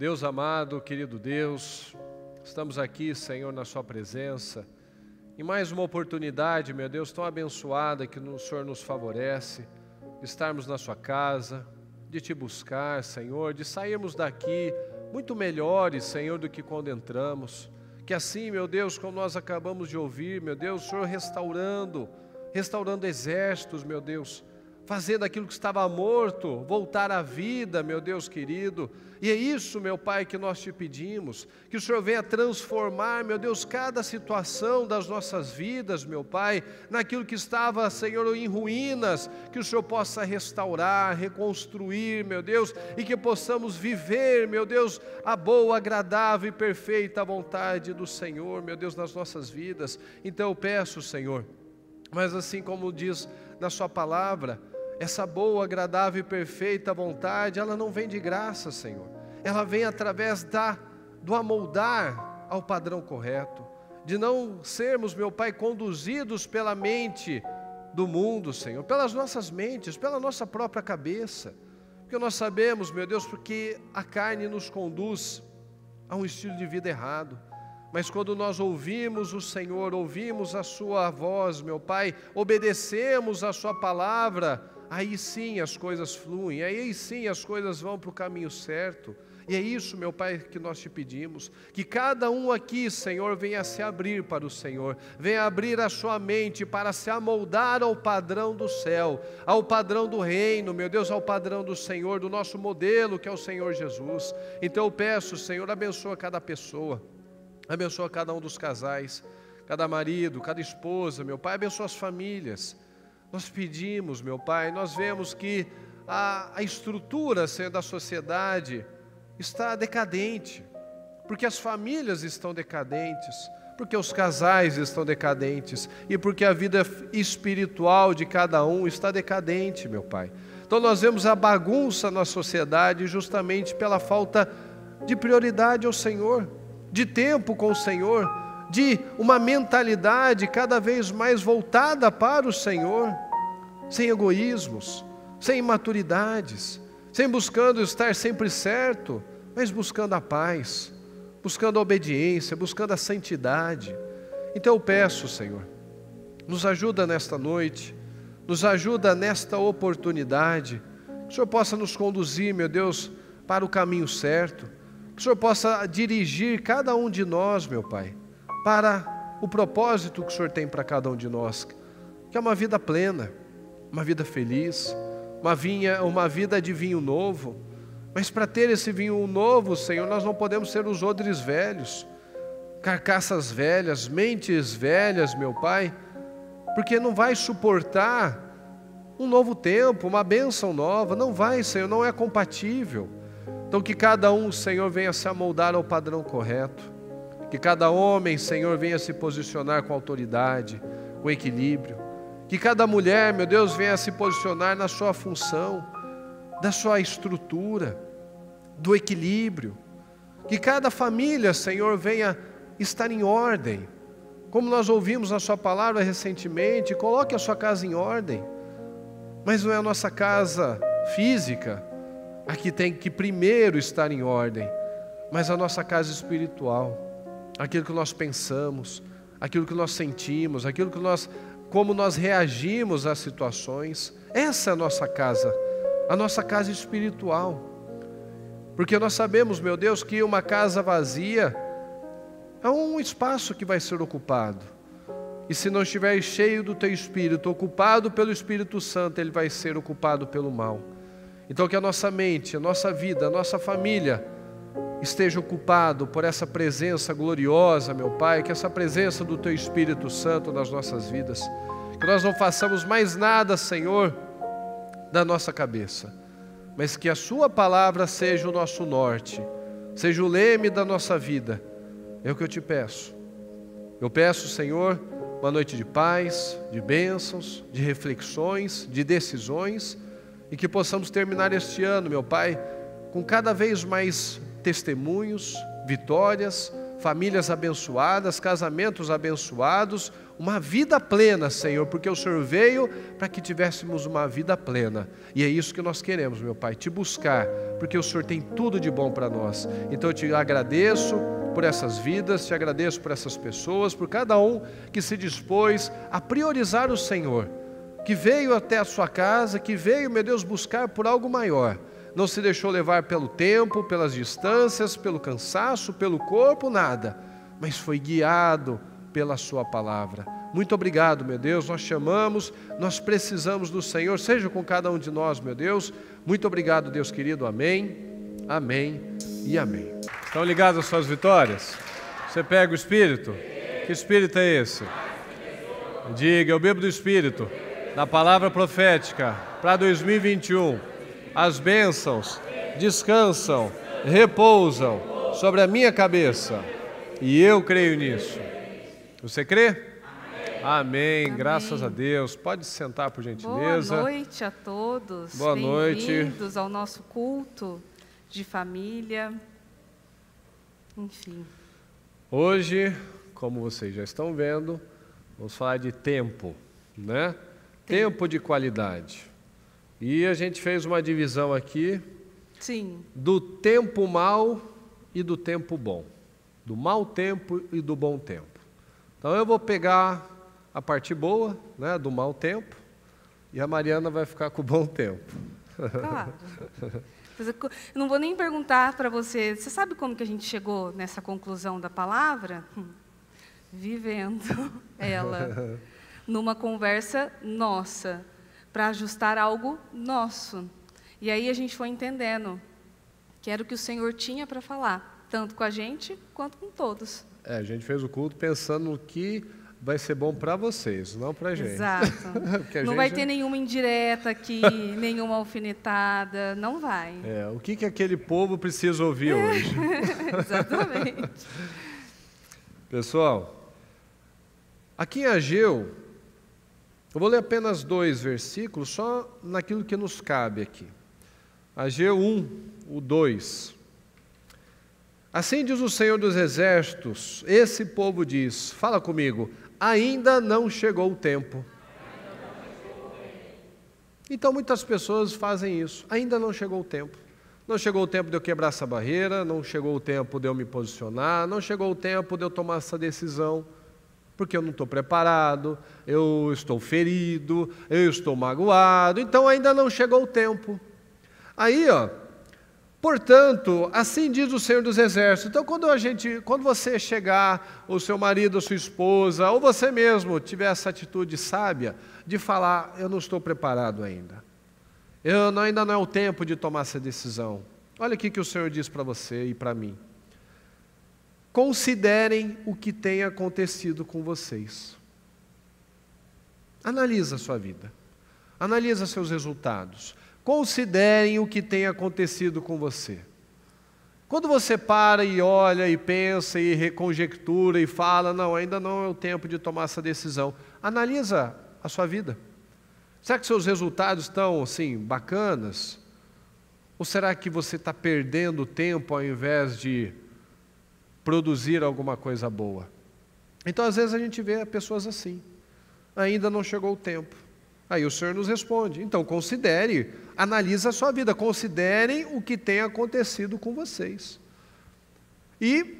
Deus amado, querido Deus, estamos aqui, Senhor, na sua presença, em mais uma oportunidade, meu Deus, tão abençoada que o Senhor nos favorece, de estarmos na sua casa, de te buscar, Senhor, de sairmos daqui muito melhores, Senhor, do que quando entramos. Que assim, meu Deus, como nós acabamos de ouvir, meu Deus, o Senhor restaurando exércitos, meu Deus, fazendo aquilo que estava morto, voltar à vida, meu Deus querido. E é isso, meu Pai, que nós te pedimos, que o Senhor venha transformar, meu Deus, cada situação das nossas vidas, meu Pai, naquilo que estava, Senhor, em ruínas, que o Senhor possa restaurar, reconstruir, meu Deus, e que possamos viver, meu Deus, a boa, agradável e perfeita vontade do Senhor, meu Deus, nas nossas vidas. Então eu peço, Senhor, mas assim como diz na sua palavra, essa boa, agradável e perfeita vontade, ela não vem de graça, Senhor. Ela vem através do amoldar ao padrão correto, de não sermos, meu Pai, conduzidos pela mente do mundo, Senhor, pelas nossas mentes, pela nossa própria cabeça. Porque nós sabemos, meu Deus, porque a carne nos conduz a um estilo de vida errado. Mas quando nós ouvimos o Senhor, ouvimos a sua voz, meu Pai, obedecemos a sua palavra, aí sim as coisas fluem, aí sim as coisas vão para o caminho certo. E é isso, meu Pai, que nós te pedimos, que cada um aqui, Senhor, venha se abrir para o Senhor, venha abrir a sua mente para se amoldar ao padrão do céu, ao padrão do reino, meu Deus, ao padrão do Senhor, do nosso modelo, que é o Senhor Jesus. Então eu peço, Senhor, abençoa cada pessoa, abençoa cada um dos casais, cada marido, cada esposa, meu Pai, abençoa as famílias. Nós pedimos, meu Pai, nós vemos que a estrutura, Senhor, da sociedade está decadente, porque as famílias estão decadentes, porque os casais estão decadentes e porque a vida espiritual de cada um está decadente, meu Pai. Então nós vemos a bagunça na sociedade justamente pela falta de prioridade ao Senhor, de tempo com o Senhor, de uma mentalidade cada vez mais voltada para o Senhor, sem egoísmos, sem imaturidades, sem buscando estar sempre certo, mas buscando a paz, buscando a obediência, buscando a santidade. Então eu peço, Senhor, nos ajuda nesta noite, nos ajuda nesta oportunidade, que o Senhor possa nos conduzir, meu Deus, para o caminho certo, que o Senhor possa dirigir cada um de nós, meu Pai, para o propósito que o Senhor tem para cada um de nós, que é uma vida plena, uma vida feliz, uma vida de vinho novo. Mas para ter esse vinho novo, Senhor, nós não podemos ser os odres velhos, carcaças velhas, mentes velhas, meu Pai, porque não vai suportar um novo tempo, uma bênção nova, não vai, Senhor, não é compatível. Então que cada um, Senhor, venha se amoldar ao padrão correto, que cada homem, Senhor, venha se posicionar com autoridade, com equilíbrio, que cada mulher, meu Deus, venha se posicionar na sua função, da sua estrutura, do equilíbrio, que cada família, Senhor, venha estar em ordem, como nós ouvimos na sua palavra recentemente, coloque a sua casa em ordem, mas não é a nossa casa física, aqui tem que primeiro estar em ordem, mas a nossa casa espiritual, aquilo que nós pensamos, aquilo que nós sentimos, como nós reagimos às situações, essa é a nossa casa espiritual, porque nós sabemos, meu Deus, que uma casa vazia é um espaço que vai ser ocupado, e se não estiver cheio do teu Espírito, ocupado pelo Espírito Santo, ele vai ser ocupado pelo mal. Então que a nossa mente, a nossa vida, a nossa família esteja ocupado por essa presença gloriosa, meu Pai, que essa presença do teu Espírito Santo nas nossas vidas, que nós não façamos mais nada, Senhor, da nossa cabeça, mas que a sua palavra seja o nosso norte, seja o leme da nossa vida. É o que eu te peço. Eu peço, Senhor, uma noite de paz, de bênçãos, de reflexões, de decisões, e que possamos terminar este ano, meu Pai, com cada vez mais testemunhos, vitórias, famílias abençoadas, casamentos abençoados, uma vida plena, Senhor, porque o Senhor veio para que tivéssemos uma vida plena. E é isso que nós queremos, meu Pai, te buscar, porque o Senhor tem tudo de bom para nós. Então eu te agradeço por essas vidas, te agradeço por essas pessoas, por cada um que se dispôs a priorizar o Senhor, que veio até a sua casa, que veio, meu Deus, buscar por algo maior. Não se deixou levar pelo tempo, pelas distâncias, pelo cansaço, pelo corpo, nada, mas foi guiado pela sua palavra. Muito obrigado, meu Deus, nós te amamos, nós precisamos do Senhor, seja com cada um de nós, meu Deus. Muito obrigado, Deus querido, amém, amém e amém. Estão ligados às suas vitórias? Você pega o Espírito? Que Espírito é esse? Diga, eu bebo do Espírito, da palavra profética para 2021. As bênçãos descansam, repousam sobre a minha cabeça, e eu creio nisso. Você crê? Amém. Amém. Graças a Deus. Pode se sentar, por gentileza. Boa noite a todos. Boa noite. Bem-vindos ao nosso culto de família. Enfim. Hoje, como vocês já estão vendo, vamos falar de tempo, né? Tempo de qualidade. E a gente fez uma divisão aqui. Sim. Do tempo mau e do tempo bom. Do mau tempo e do bom tempo. Então eu vou pegar a parte boa, né, do mau tempo, e a Mariana vai ficar com o bom tempo. Claro. Eu não vou nem perguntar para você, você sabe como que a gente chegou nessa conclusão da palavra? Vivendo ela, numa conversa nossa, para ajustar algo nosso. E aí a gente foi entendendo que era o que o Senhor tinha para falar, tanto com a gente quanto com todos. A gente fez o culto pensando no que vai ser bom para vocês, não para a gente. Exato. Não vai ter nenhuma indireta aqui, nenhuma alfinetada, não vai. O que aquele povo precisa ouvir hoje? Exatamente. Pessoal, aqui em Ageu, eu vou ler apenas 2 versículos, só naquilo que nos cabe aqui. Ageu 1, o 2. Assim diz o Senhor dos Exércitos, esse povo diz, fala comigo, ainda não chegou o tempo. Então muitas pessoas fazem isso, ainda não chegou o tempo. Não chegou o tempo de eu quebrar essa barreira, não chegou o tempo de eu me posicionar, não chegou o tempo de eu tomar essa decisão, porque eu não estou preparado, eu estou ferido, eu estou magoado, então ainda não chegou o tempo. Aí, portanto, assim diz o Senhor dos Exércitos. Então, quando você chegar, o seu marido, a sua esposa, ou você mesmo tiver essa atitude sábia de falar, eu não estou preparado ainda. Ainda não é o tempo de tomar essa decisão. Olha o que o Senhor diz para você e para mim. Considerem o que tem acontecido com vocês. Analisa a sua vida. Analisa seus resultados. Considerem o que tem acontecido com você. Quando você para e olha e pensa e reconjectura e fala, não, ainda não é o tempo de tomar essa decisão. Analisa a sua vida. Será que seus resultados estão, assim, bacanas? Ou será que você está perdendo tempo ao invés de produzir alguma coisa boa? Então, às vezes, a gente vê pessoas assim. Ainda não chegou o tempo. Aí o Senhor nos responde, então considere, analise a sua vida, considerem o que tem acontecido com vocês. E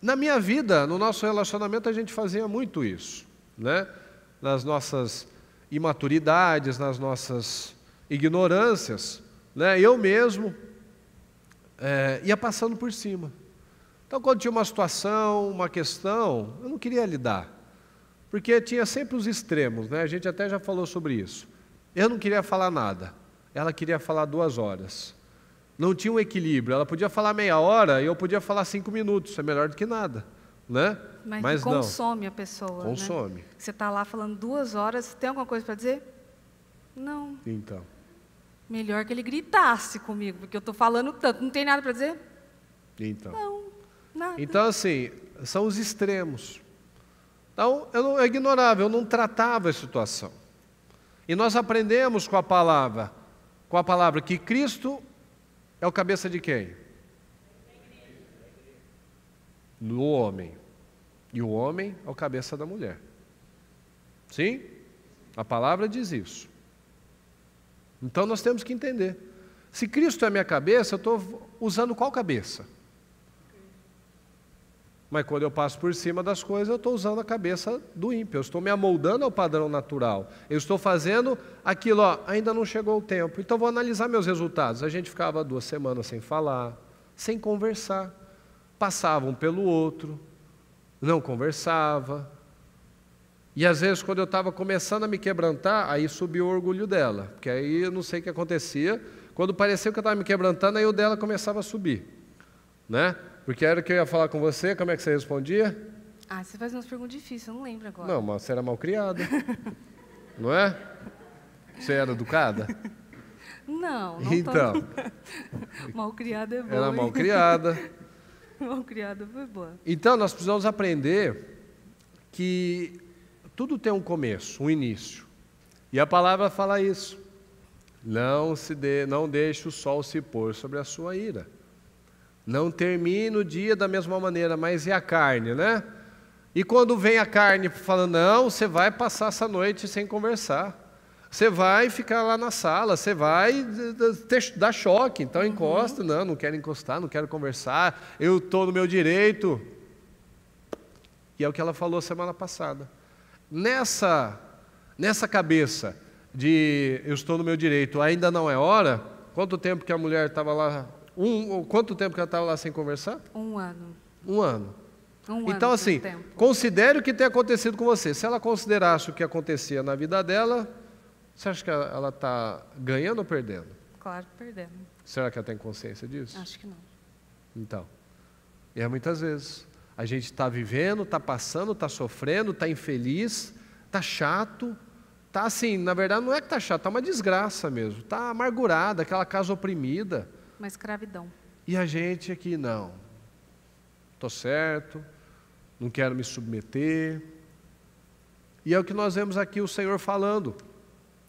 na minha vida, no nosso relacionamento, a gente fazia muito isso, né? Nas nossas imaturidades, nas nossas ignorâncias, né? Eu mesmo ia passando por cima. Então, quando tinha uma situação, uma questão, eu não queria lidar. Porque tinha sempre os extremos, né? A gente até já falou sobre isso. Eu não queria falar nada, ela queria falar 2 horas. Não tinha um equilíbrio, ela podia falar meia hora e eu podia falar 5 minutos, é melhor do que nada, né? Mas consome a pessoa, consome. Né? Você está lá falando 2 horas, tem alguma coisa para dizer? Não. Então. Melhor que ele gritasse comigo, porque eu estou falando tanto, não tem nada para dizer? Então. Não, nada. Então, assim, são os extremos. Então, eu ignorava, eu não tratava a situação. E nós aprendemos com a palavra que Cristo é o cabeça de quem? Do homem. E o homem é o cabeça da mulher. Sim? A palavra diz isso. Então nós temos que entender. Se Cristo é a minha cabeça, eu estou usando qual cabeça? Mas quando eu passo por cima das coisas, eu estou usando a cabeça do ímpio. Eu estou me amoldando ao padrão natural. Eu estou fazendo aquilo, ainda não chegou o tempo. Então vou analisar meus resultados. A gente ficava 2 semanas sem falar, sem conversar. Passava um pelo outro, não conversava. E às vezes, quando eu estava começando a me quebrantar, aí subiu o orgulho dela. Porque aí eu não sei o que acontecia. Quando parecia que eu estava me quebrantando, aí o dela começava a subir. Né? Porque era o que eu ia falar com você, como é que você respondia? Você faz umas perguntas difíceis, eu não lembro agora. Não, mas você era mal criada. Não é? Você era educada? Não então. Mal criada é boa. Era mal criada. Mal criada foi boa. Então, nós precisamos aprender que tudo tem um começo, um início. E a palavra fala isso. Não deixe o sol se pôr sobre a sua ira. Não termine o dia da mesma maneira, mas e a carne, né? E quando vem a carne falando, não, você vai passar essa noite sem conversar. Você vai ficar lá na sala, você vai dar choque, então encosta. Não quero encostar, não quero conversar, eu estou no meu direito. E é o que ela falou semana passada. Nessa cabeça de eu estou no meu direito, ainda não é hora, quanto tempo que a mulher estava lá? Quanto tempo que ela estava lá sem conversar? 1 ano. 1 ano. Então, assim, considere o que tem acontecido com você. Se ela considerasse o que acontecia na vida dela, você acha que ela está ganhando ou perdendo? Claro que perdendo. Será que ela tem consciência disso? Acho que não. Então, muitas vezes, a gente está vivendo, está passando, está sofrendo, está infeliz, está chato, está assim, na verdade não é que está chato, está uma desgraça mesmo, está amargurada, aquela casa oprimida. Uma escravidão. E a gente aqui, não, estou certo, não quero me submeter. E é o que nós vemos aqui o Senhor falando.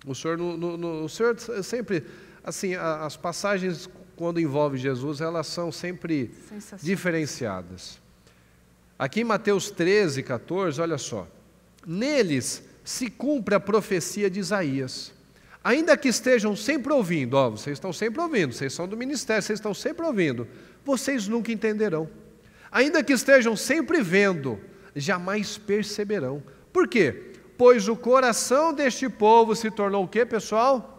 O Senhor sempre, assim, as passagens quando envolve Jesus, elas são sempre diferenciadas. Aqui em Mateus 13, 14, olha só. Neles se cumpre a profecia de Isaías. Ainda que estejam sempre ouvindo, vocês estão sempre ouvindo, vocês são do ministério, vocês estão sempre ouvindo, vocês nunca entenderão. Ainda que estejam sempre vendo, jamais perceberão. Por quê? Pois o coração deste povo se tornou o quê, pessoal?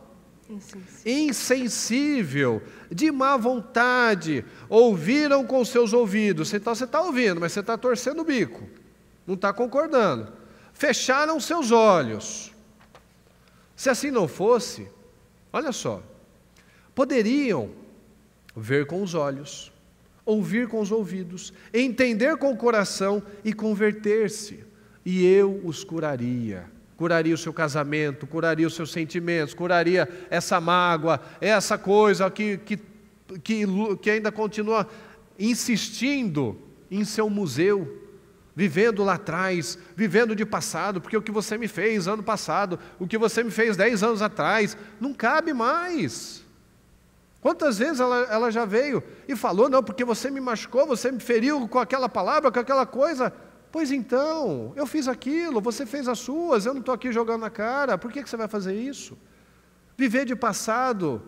Insensível, de má vontade, ouviram com seus ouvidos. Então você está ouvindo, mas você está torcendo o bico, não está concordando. Fecharam seus olhos. Se assim não fosse, olha só, poderiam ver com os olhos, ouvir com os ouvidos, entender com o coração e converter-se, e eu os curaria. Curaria o seu casamento, curaria os seus sentimentos, curaria essa mágoa, essa coisa que ainda continua insistindo em seu museu, vivendo lá atrás, vivendo de passado, porque o que você me fez ano passado, o que você me fez 10 anos atrás, não cabe mais. Quantas vezes ela já veio e falou, não, porque você me machucou, você me feriu com aquela palavra, com aquela coisa. Pois então, eu fiz aquilo, você fez as suas, eu não estou aqui jogando na cara, por que você vai fazer isso? Viver de passado,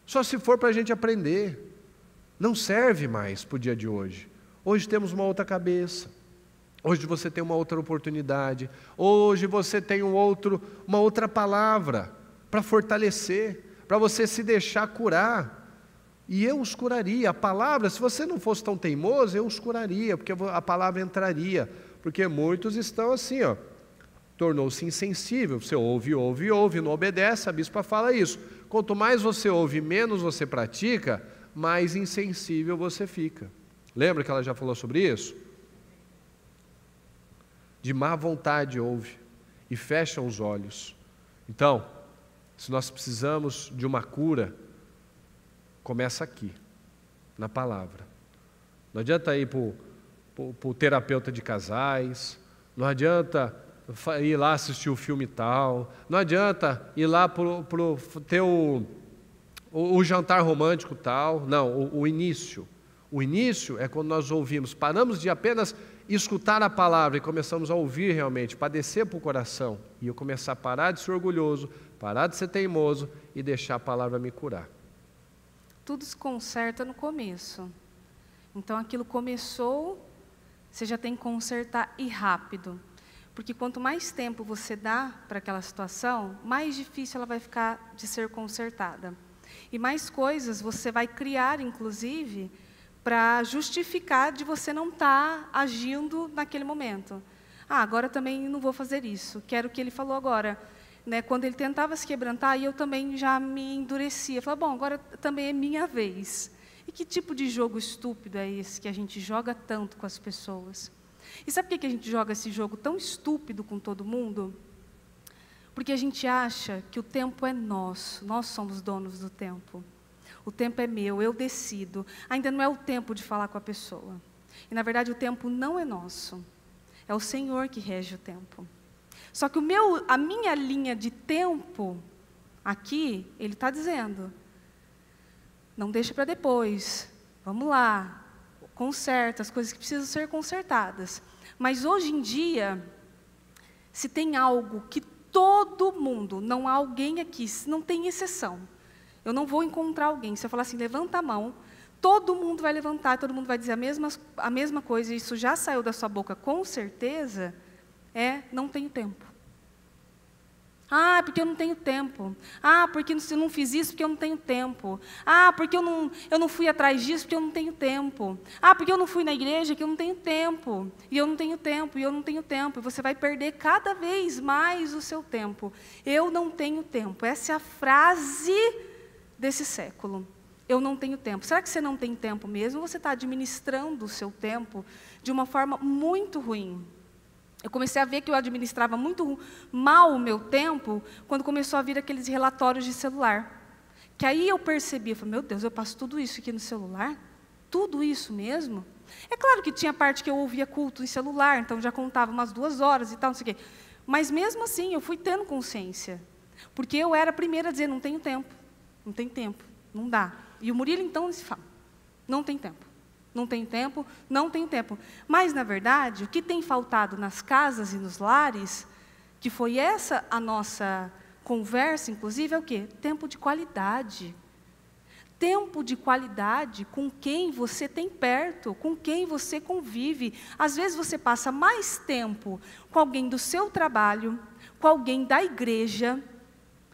só se for para a gente aprender, não serve mais para o dia de hoje. Hoje temos uma outra cabeça. Hoje você tem uma outra oportunidade. Hoje você tem uma outra palavra para fortalecer, para você se deixar curar. E eu os curaria. A palavra, se você não fosse tão teimoso, eu os curaria, porque a palavra entraria. Porque muitos estão assim, tornou-se insensível. Você ouve, não obedece. A bispa fala isso. Quanto mais você ouve, menos você pratica, mais insensível você fica. Lembra que ela já falou sobre isso? De má vontade ouve e fecham os olhos. Então, se nós precisamos de uma cura, começa aqui, na palavra. Não adianta ir para o terapeuta de casais, não adianta ir lá assistir o filme tal, não adianta ir lá ter o jantar romântico tal. Não, o início. O início é quando nós ouvimos, paramos de apenas escutar a palavra e começamos a ouvir realmente, para descer para o coração, e eu começar a parar de ser orgulhoso, parar de ser teimoso e deixar a palavra me curar. Tudo se conserta no começo. Então aquilo começou, você já tem que consertar e rápido. Porque quanto mais tempo você dá para aquela situação, mais difícil ela vai ficar de ser consertada. E mais coisas você vai criar, inclusive, para justificar de você não estar agindo naquele momento. Agora também não vou fazer isso. Que era o que ele falou agora. Né? Quando ele tentava se quebrantar, eu também já me endurecia. Falava, bom, agora também é minha vez. E que tipo de jogo estúpido é esse que a gente joga tanto com as pessoas? E sabe por que a gente joga esse jogo tão estúpido com todo mundo? Porque a gente acha que o tempo é nosso, nós somos donos do tempo. O tempo é meu, eu decido. Ainda não é o tempo de falar com a pessoa. E, na verdade, o tempo não é nosso. É o Senhor que rege o tempo. Só que a minha linha de tempo, aqui, Ele está dizendo, não deixa para depois, vamos lá, conserta as coisas que precisam ser consertadas. Mas, hoje em dia, se tem algo que todo mundo, não há alguém aqui, não tem exceção, eu não vou encontrar alguém, se eu falar assim, levanta a mão, todo mundo vai levantar, todo mundo vai dizer a mesma coisa, e isso já saiu da sua boca com certeza, não tenho tempo. Porque eu não tenho tempo. Porque eu não fiz isso porque eu não tenho tempo. Porque eu não fui atrás disso porque eu não tenho tempo. Porque eu não fui na igreja porque eu não tenho tempo. E eu não tenho tempo, e eu não tenho tempo. E você vai perder cada vez mais o seu tempo. Eu não tenho tempo. Essa é a frase desse século. Eu não tenho tempo. Será que você não tem tempo mesmo? Ou você está administrando o seu tempo de uma forma muito ruim? Eu comecei a ver que eu administrava muito mal o meu tempo quando começou a vir aqueles relatórios de celular. Que aí eu percebi, eu falei, meu Deus, eu passo tudo isso aqui no celular? Tudo isso mesmo? É claro que tinha parte que eu ouvia culto em celular, então já contava umas 2 horas e tal, não sei o quê. Mas mesmo assim, eu fui tendo consciência. Porque eu era a primeira a dizer, não tenho tempo, não tem tempo, não dá. E o Murilo, então, se fala, não tem tempo. Não tem tempo, não tem tempo. Mas, na verdade, o que tem faltado nas casas e nos lares, que foi essa a nossa conversa, inclusive, é o quê? Tempo de qualidade. Tempo de qualidade com quem você tem perto, com quem você convive. Às vezes você passa mais tempo com alguém do seu trabalho, com alguém da igreja.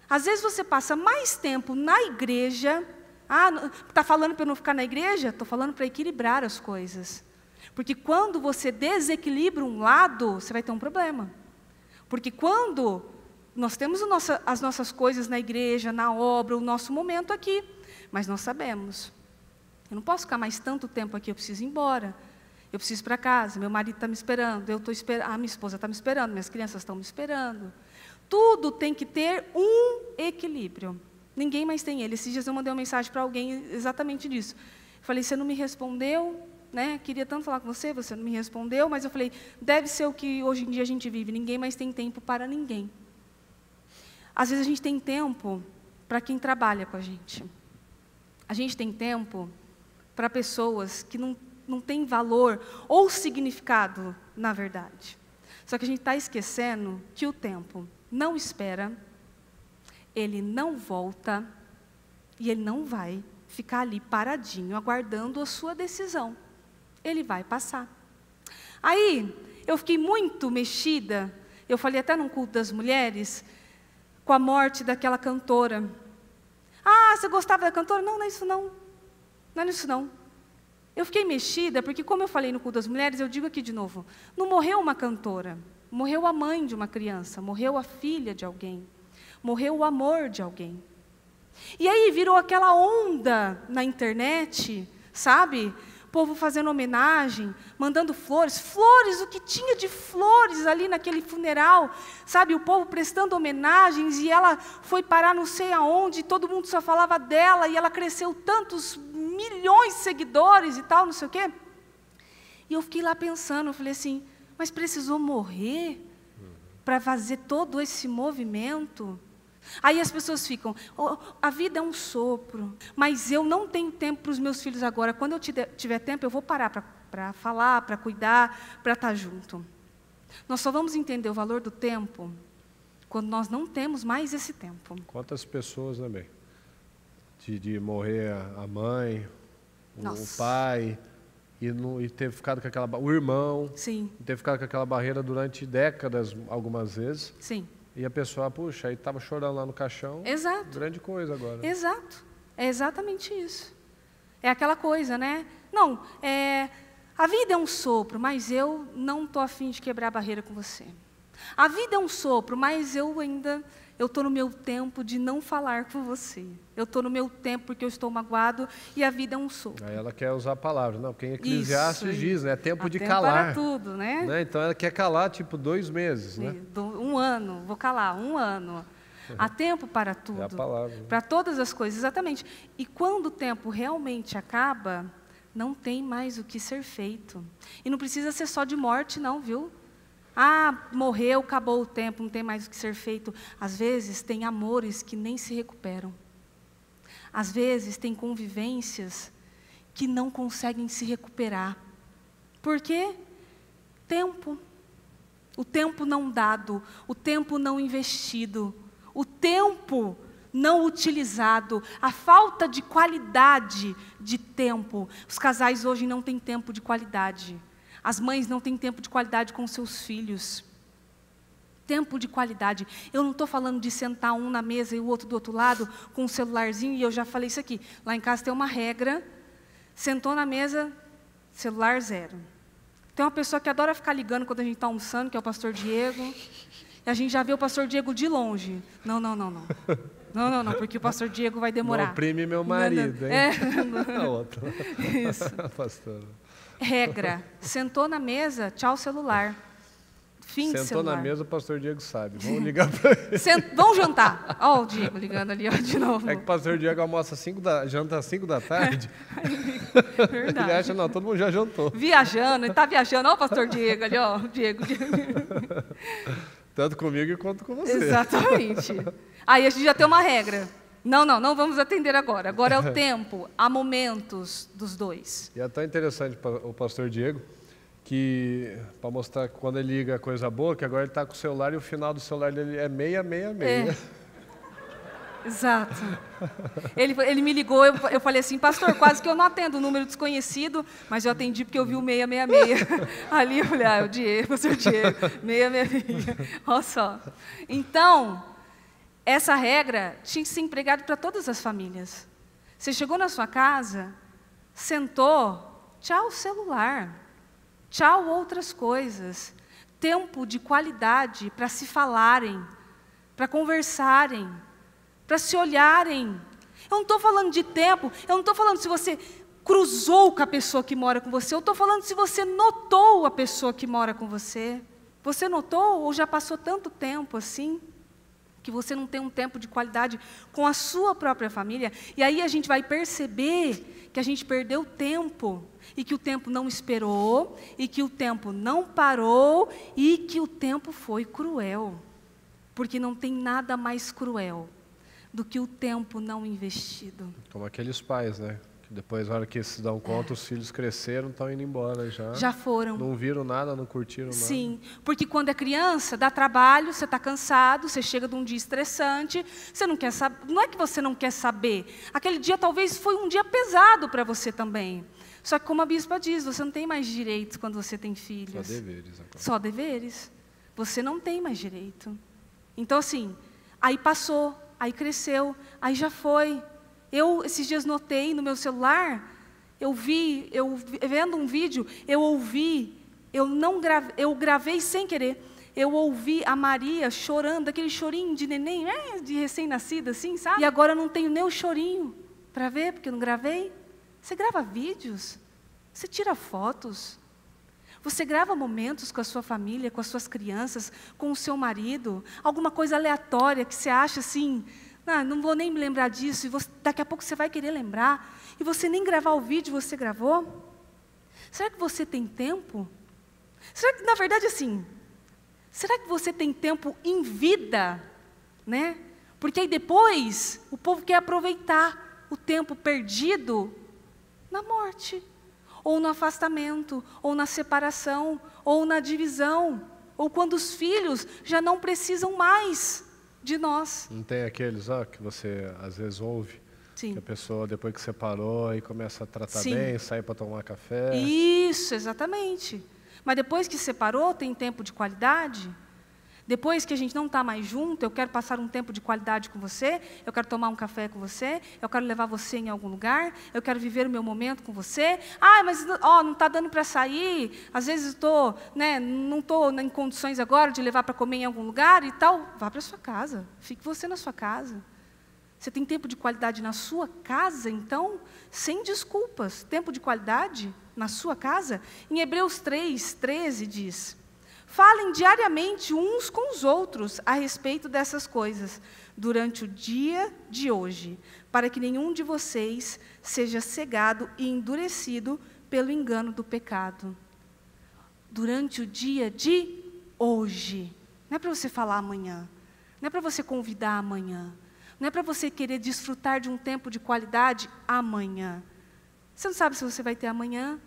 Às vezes você passa mais tempo na igreja. Está falando para eu não ficar na igreja? Estou falando para equilibrar as coisas. Porque quando você desequilibra um lado, você vai ter um problema. Porque quando nós temos as nossas coisas na igreja, na obra, o nosso momento aqui, mas nós sabemos, eu não posso ficar mais tanto tempo aqui, eu preciso ir embora. Eu preciso ir para casa, meu marido está me esperando, minha esposa está me esperando, minhas crianças estão me esperando. Tudo tem que ter um equilíbrio. Ninguém mais tem ele. Esses dias eu mandei uma mensagem para alguém exatamente disso. Eu falei, você não me respondeu, né? Queria tanto falar com você, você não me respondeu, mas eu falei, deve ser o que hoje em dia a gente vive, ninguém mais tem tempo para ninguém. Às vezes a gente tem tempo para quem trabalha com a gente. A gente tem tempo para pessoas que não têm valor ou significado, na verdade. Só que a gente está esquecendo que o tempo não espera, ele não volta e ele não vai ficar ali paradinho, aguardando a sua decisão. Ele vai passar. Aí, eu fiquei muito mexida, eu falei até num culto das mulheres, com a morte daquela cantora. Você gostava da cantora? Não, não é isso não. Não é isso não. Eu fiquei mexida, porque como eu falei no culto das mulheres, eu digo aqui de novo, não morreu uma cantora, morreu a mãe de uma criança, morreu a filha de alguém. Morreu o amor de alguém. E aí virou aquela onda na internet, sabe? O povo fazendo homenagem, mandando flores. Flores, o que tinha de flores ali naquele funeral, sabe? O povo prestando homenagens e ela foi parar não sei aonde, todo mundo só falava dela e ela cresceu tantos milhões de seguidores e tal, não sei o quê. E eu fiquei lá pensando, eu falei assim, mas precisou morrer para fazer todo esse movimento? Aí as pessoas ficam, a vida é um sopro, mas eu não tenho tempo para os meus filhos agora, quando eu tiver tempo eu vou parar para para falar, para cuidar, para estar junto. Nós só vamos entender o valor do tempo quando nós não temos mais esse tempo. Quantas pessoas, né, bem? De morrer a mãe, o pai, e ter ficado com aquela... O irmão. Sim. E ter ficado com aquela barreira durante décadas, algumas vezes. Sim. E a pessoa, puxa, aí estava chorando lá no caixão. Exato. Grande coisa agora. Exato. É exatamente isso. É aquela coisa, né? Não, a vida é um sopro, mas eu não estou a fim de quebrar a barreira com você. A vida é um sopro, mas eu estou no meu tempo de não falar com você. Eu estou no meu tempo porque eu estou magoado e a vida é um sopro. Aí ela quer usar a palavra. Não, porque em Eclesiastes diz, né? É tempo de tempo calar. para tudo, né? Então ela quer calar, tipo, 2 meses, né? 1 ano, vou calar, 1 ano. Há tempo para tudo. É a palavra. Para todas as coisas, exatamente. E quando o tempo realmente acaba, não tem mais o que ser feito. E não precisa ser só de morte, não, viu? Ah, morreu, acabou o tempo, não tem mais o que ser feito. Às vezes tem amores que nem se recuperam. Às vezes tem convivências que não conseguem se recuperar. Por quê? Tempo. O tempo não dado, o tempo não investido, o tempo não utilizado, a falta de qualidade de tempo. Os casais hoje não têm tempo de qualidade. As mães não têm tempo de qualidade com seus filhos. Tempo de qualidade. Eu não estou falando de sentar um na mesa e o outro do outro lado com um celularzinho, e eu já falei isso aqui. Lá em casa tem uma regra, sentou na mesa, celular 0. Tem uma pessoa que adora ficar ligando quando a gente está almoçando, que é o pastor Diego. E a gente já vê o pastor Diego de longe. Não. Não, porque o pastor Diego vai demorar. Não oprime meu marido, hein? A outra. Isso. Pastora. Regra. Sentou na mesa, tchau celular. Fim de celular. Sentou na mesa, o pastor Diego sabe. Vamos ligar para ele. Vamos jantar. Ó o Diego ligando ali, ó, de novo. É que o pastor Diego almoça janta às 5 da tarde. Verdade. Ele acha, não, todo mundo já jantou. Viajando, ele está viajando. Ó o pastor Diego ali, ó. Diego. Tanto comigo quanto com você. Exatamente. Aí a gente já tem uma regra. Não vamos atender agora. Agora é o tempo, há momentos dos dois. E é tão interessante o pastor Diego, que para mostrar que quando ele liga coisa boa, que agora ele está com o celular e o final do celular dele é 666. Exato. Ele me ligou, eu falei assim, pastor, quase que eu não atendo o número desconhecido, mas eu atendi porque eu vi o 666. Ali eu falei, o Diego, pastor Diego, 666. Olha só. Então, essa regra tinha que ser empregada para todas as famílias. Você chegou na sua casa, sentou, tchau celular, tchau outras coisas. Tempo de qualidade para se falarem, para conversarem, para se olharem. Eu não estou falando de tempo, eu não estou falando se você cruzou com a pessoa que mora com você, eu estou falando se você notou a pessoa que mora com você. Você notou ou já passou tanto tempo assim, que você não tem um tempo de qualidade com a sua própria família? E aí a gente vai perceber que a gente perdeu tempo, e que o tempo não esperou, e que o tempo não parou, e que o tempo foi cruel. Porque não tem nada mais cruel do que o tempo não investido. Como aqueles pais, né? Que depois, na hora que se dão conta, os filhos cresceram, estão indo embora já. Já foram. Não viram nada, não curtiram nada. Sim, porque quando é criança, dá trabalho, você está cansado, você chega de um dia estressante, você não quer saber, não é que você não quer saber, aquele dia talvez foi um dia pesado para você também. Só que como a bispa diz, você não tem mais direitos quando você tem filhos. Só deveres agora. Só deveres. Você não tem mais direito. Então assim, aí passou, aí cresceu, aí já foi. Eu, esses dias, notei no meu celular, eu vendo um vídeo, eu gravei sem querer, eu ouvi a Maria chorando, aquele chorinho de neném, de recém-nascida, assim, sabe? E agora eu não tenho nem o chorinho para ver, porque eu não gravei. Você grava vídeos, você tira fotos, você grava momentos com a sua família, com as suas crianças, com o seu marido, alguma coisa aleatória que você acha assim, não vou nem me lembrar disso, e daqui a pouco você vai querer lembrar, e você nem gravar o vídeo você gravou? Será que você tem tempo? Será que, na verdade, assim, será que você tem tempo em vida? Né? Porque aí depois, o povo quer aproveitar o tempo perdido na morte. ou no afastamento, ou na separação, ou na divisão, ou quando os filhos já não precisam mais de nós. Não tem aqueles que você às vezes ouve? Sim. Que a pessoa, depois que separou, aí começa a tratar Sim. bem, sai para tomar café. Isso, exatamente. Mas depois que separou, tem tempo de qualidade? Depois que a gente não está mais junto, eu quero passar um tempo de qualidade com você, eu quero tomar um café com você, eu quero levar você em algum lugar, eu quero viver o meu momento com você. Mas não está dando para sair, às vezes não estou em condições agora de levar para comer em algum lugar e tal. Vá para a sua casa, fique você na sua casa. Você tem tempo de qualidade na sua casa, então, sem desculpas. Tempo de qualidade na sua casa? Em Hebreus 3:13 diz: falem diariamente uns com os outros a respeito dessas coisas, durante o dia de hoje, para que nenhum de vocês seja cegado e endurecido pelo engano do pecado. Durante o dia de hoje. Não é para você falar amanhã. Não é para você convidar amanhã. Não é para você querer desfrutar de um tempo de qualidade amanhã. Você não sabe se você vai ter amanhã.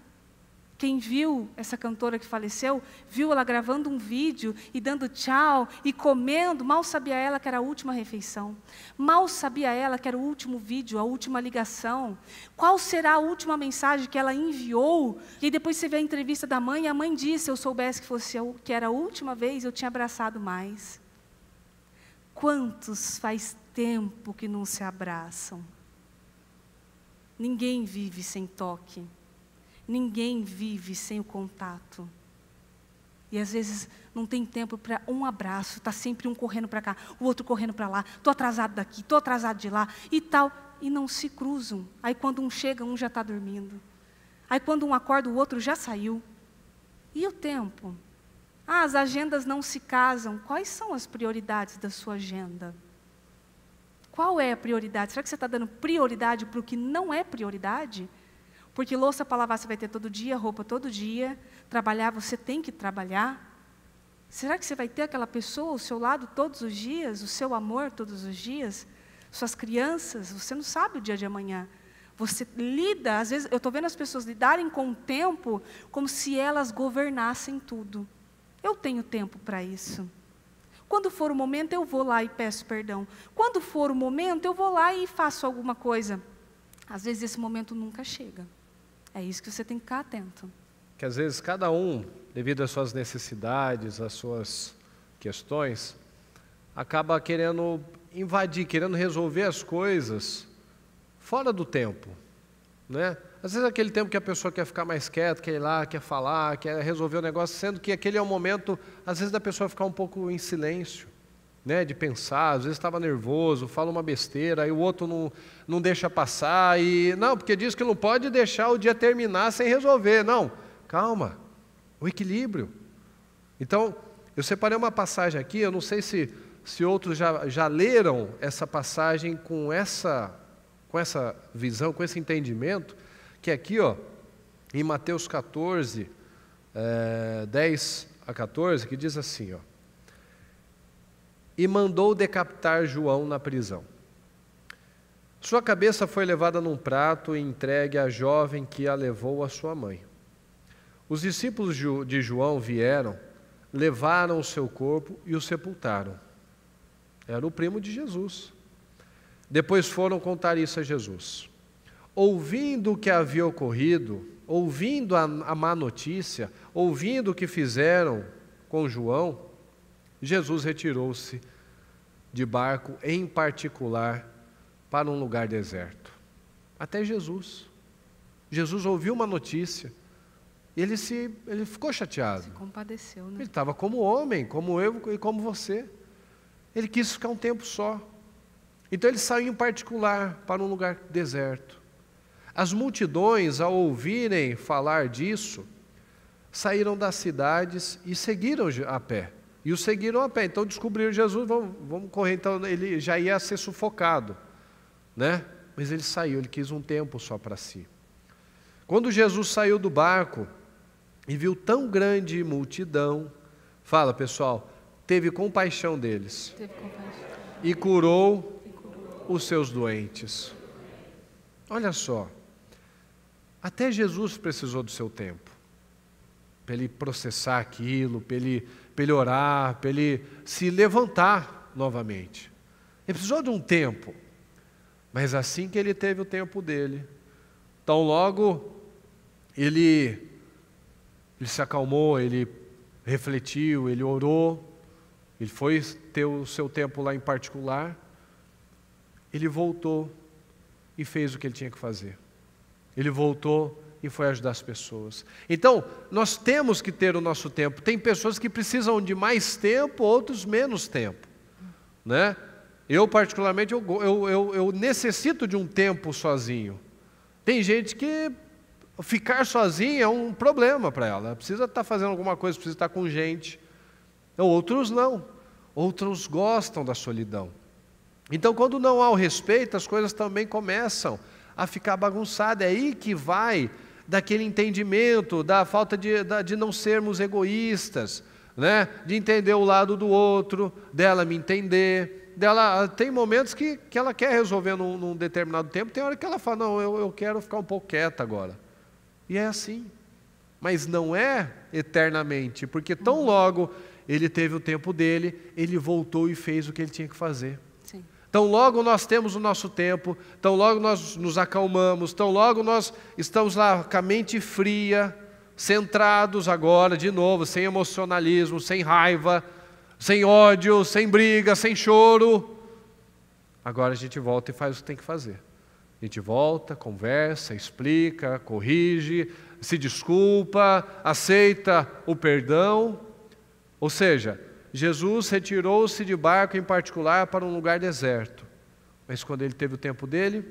Quem viu essa cantora que faleceu, viu ela gravando um vídeo e dando tchau e comendo, mal sabia ela que era a última refeição. Mal sabia ela que era o último vídeo, a última ligação. Qual será a última mensagem que ela enviou? E aí depois você vê a entrevista da mãe e a mãe disse: se eu soubesse que era a última vez, eu tinha abraçado mais. Quantos faz tempo que não se abraçam? Ninguém vive sem toque. Ninguém vive sem o contato. E às vezes não tem tempo para um abraço, está sempre um correndo para cá, o outro correndo para lá, estou atrasado daqui, estou atrasado de lá e tal. E não se cruzam. Aí quando um chega, um já está dormindo. Aí quando um acorda, o outro já saiu. E o tempo? As agendas não se casam. Quais são as prioridades da sua agenda? Qual é a prioridade? Será que você está dando prioridade para o que não é prioridade? Porque louça para lavar você vai ter todo dia, roupa todo dia, trabalhar você tem que trabalhar. Será que você vai ter aquela pessoa ao seu lado todos os dias, o seu amor todos os dias? Suas crianças, você não sabe o dia de amanhã. Você lida, às vezes, eu estou vendo as pessoas lidarem com o tempo como se elas governassem tudo. Eu tenho tempo para isso. Quando for o momento, eu vou lá e peço perdão. Quando for o momento, eu vou lá e faço alguma coisa. Às vezes esse momento nunca chega. É isso que você tem que ficar atento. Que às vezes cada um, devido às suas necessidades, às suas questões, acaba querendo invadir, querendo resolver as coisas fora do tempo, né? Às vezes é aquele tempo que a pessoa quer ficar mais quieta, quer ir lá, quer falar, quer resolver o negócio, sendo que aquele é o momento, às vezes, da pessoa ficar um pouco em silêncio, né? De pensar, às vezes estava nervoso, fala uma besteira, aí o outro não deixa passar, não, porque diz que não pode deixar o dia terminar sem resolver. Não, calma, o equilíbrio. Então, eu separei uma passagem aqui, eu não sei se outros já leram essa passagem com essa visão, com esse entendimento, que é aqui, em Mateus 14, 10 a 14, que diz assim, e mandou decapitar João na prisão. Sua cabeça foi levada num prato e entregue à jovem que a levou à sua mãe. Os discípulos de João vieram, levaram o seu corpo e o sepultaram. Era o primo de Jesus. Depois foram contar isso a Jesus. Ouvindo o que havia ocorrido, ouvindo a má notícia, ouvindo o que fizeram com João, Jesus retirou-se de barco, em particular, para um lugar deserto. Até Jesus. Jesus ouviu uma notícia, e ele ficou chateado. Se compadeceu, né? Ele estava como homem, como eu e como você. Ele quis ficar um tempo só. Então ele saiu em particular para um lugar deserto. As multidões, ao ouvirem falar disso, saíram das cidades e seguiram a pé. E o seguiram a pé. Então descobriram Jesus, vamos correr. Então ele já ia ser sufocado, né? Mas ele saiu, ele quis um tempo só para si. Quando Jesus saiu do barco e viu tão grande multidão, fala pessoal, teve compaixão deles. Teve compaixão. E curou os seus doentes. Olha só, Até Jesus precisou do seu tempo, para ele processar aquilo, para ele orar, para ele se levantar novamente. Ele precisou de um tempo, mas assim que ele teve o tempo dele, tão logo ele se acalmou, ele refletiu, ele orou, ele foi ter o seu tempo lá em particular, ele voltou e fez o que ele tinha que fazer. Ele voltou e foi ajudar as pessoas. Então, nós temos que ter o nosso tempo. Tem pessoas que precisam de mais tempo, outros menos tempo, né? Eu, particularmente, eu necessito de um tempo sozinho. Tem gente que ficar sozinha é um problema para ela. Ela precisa estar fazendo alguma coisa, precisa estar com gente. Outros não. Outros gostam da solidão. Então, quando não há o respeito, as coisas também começam a ficar bagunçadas. É aí que vai daquele entendimento, da falta de não sermos egoístas, né? De entender o lado do outro, dela me entender. Tem momentos que ela quer resolver num determinado tempo, tem hora que ela fala, não, eu quero ficar um pouco quieta agora. E é assim. Mas não é eternamente, porque tão logo ele teve o tempo dele, ele voltou e fez o que ele tinha que fazer. Sim. Tão logo nós temos o nosso tempo, tão logo nós nos acalmamos, tão logo nós estamos lá com a mente fria, centrados agora, de novo, sem emocionalismo, sem raiva, sem ódio, sem briga, sem choro. Agora a gente volta e faz o que tem que fazer. A gente volta, conversa, explica, corrige, se desculpa, aceita o perdão. Ou seja, Jesus retirou-se de barco em particular para um lugar deserto. Mas quando ele teve o tempo dele,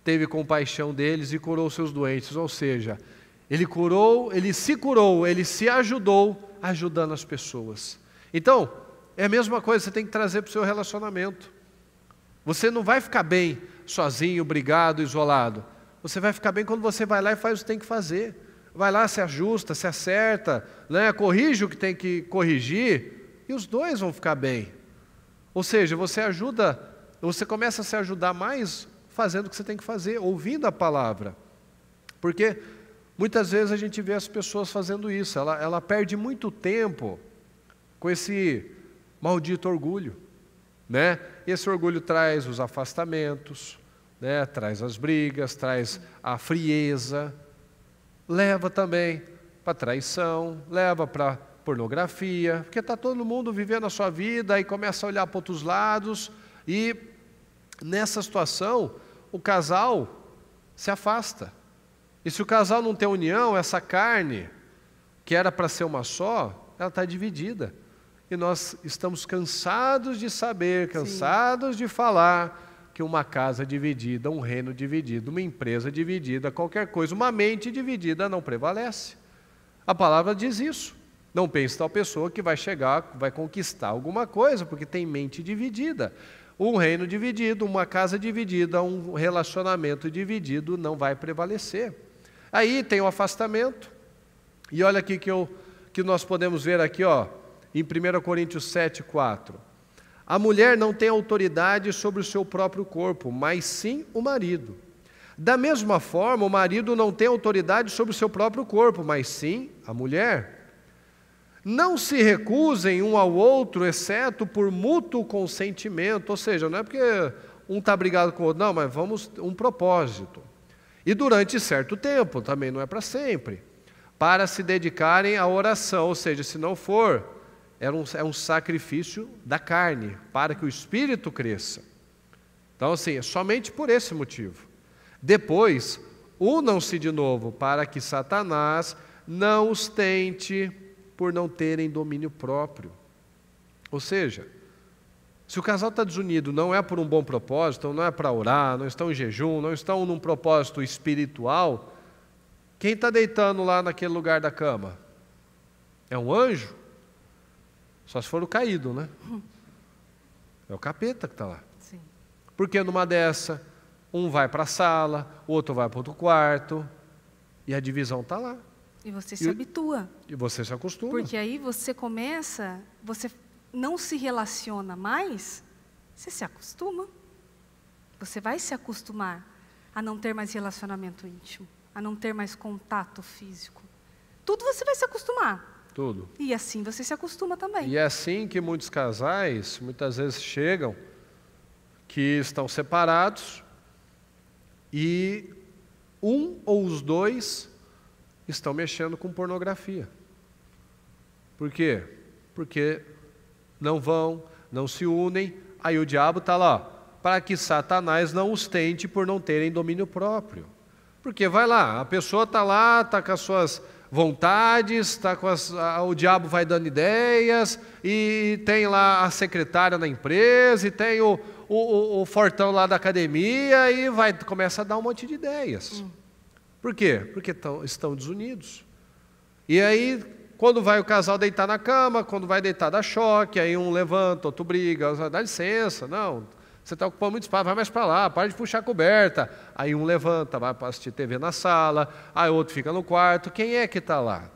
teve compaixão deles e curou seus doentes. Ou seja, ele se ajudou ajudando as pessoas. Então, é a mesma coisa, você tem que trazer para o seu relacionamento. Você não vai ficar bem sozinho, brigado, isolado. Você vai ficar bem quando você vai lá e faz o que tem que fazer. Vai lá, se ajusta, se acerta, né? Corrige o que tem que corrigir e os dois vão ficar bem. Ou seja, você começa a se ajudar mais fazendo o que você tem que fazer, ouvindo a palavra. Porque muitas vezes a gente vê as pessoas fazendo isso, ela perde muito tempo com esse maldito orgulho, né? E esse orgulho traz os afastamentos, né? Traz as brigas, traz a frieza, leva também para traição, leva para pornografia, porque está todo mundo vivendo a sua vida e começa a olhar para outros lados e nessa situação o casal se afasta. E se o casal não tem união, essa carne, que era para ser uma só, ela está dividida. E nós estamos cansados de saber, cansados de falar que uma casa dividida, um reino dividido, uma empresa dividida, qualquer coisa, uma mente dividida não prevalece. A palavra diz isso. Não pense tal pessoa que vai chegar, vai conquistar alguma coisa, porque tem mente dividida. Um reino dividido, uma casa dividida, um relacionamento dividido não vai prevalecer. Aí tem o afastamento, e olha aqui que nós podemos ver aqui, ó, em 1 Coríntios 7:4. A mulher não tem autoridade sobre o seu próprio corpo, mas sim o marido. Da mesma forma, o marido não tem autoridade sobre o seu próprio corpo, mas sim a mulher. Não se recusem um ao outro, exceto por mútuo consentimento, ou seja, não é porque um está brigado com o outro, não, mas vamos um propósito. E durante certo tempo, também não é para sempre, para se dedicarem à oração, ou seja, se não for, é um sacrifício da carne, para que o espírito cresça. Então, assim, é somente por esse motivo. Depois, unam-se de novo, para que Satanás não os tente por não terem domínio próprio. Ou seja, se o casal está desunido, não é por um bom propósito, não é para orar, não estão em jejum, não estão num propósito espiritual, quem está deitando lá naquele lugar da cama? É um anjo? Só se for o caído, né? É o capeta que está lá. Sim. Porque numa dessa, um vai para a sala, o outro vai para outro quarto, e a divisão está lá. E você se habitua. E você se acostuma. Porque aí você não se relaciona mais, você se acostuma. Você vai se acostumar. a não ter mais relacionamento íntimo, a não ter mais contato físico. Tudo você vai se acostumar. Tudo. E assim você se acostuma também. E é assim que muitos casais, muitas vezes chegam, que estão separados e um ou os dois estão mexendo com pornografia. Por quê? Porque não se unem, aí o diabo está lá, para que Satanás não os tente por não terem domínio próprio. Porque vai lá, a pessoa está lá, está com as suas vontades, o diabo vai dando ideias, e tem lá a secretária na empresa, e tem o fortão lá da academia, e começa a dar um monte de ideias. Por quê? Porque estão desunidos. E aí, quando vai o casal deitar na cama, quando vai deitar dá choque, aí um levanta, outro briga, dá licença, não, você está ocupando muito espaço, vai mais para lá, para de puxar a coberta. Aí um levanta, vai para assistir TV na sala, aí outro fica no quarto. Quem é que está lá,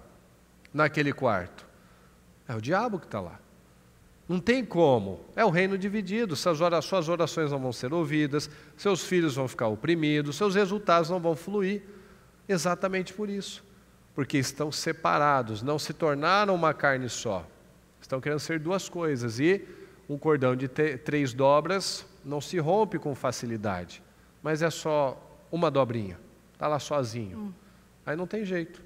naquele quarto? É o diabo que está lá. Não tem como, é o reino dividido, suas orações não vão ser ouvidas, seus filhos vão ficar oprimidos, seus resultados não vão fluir. Exatamente por isso, porque estão separados, não se tornaram uma carne só, estão querendo ser duas coisas, e um cordão de 3 dobras não se rompe com facilidade, mas é só uma dobrinha, está lá sozinho, aí não tem jeito.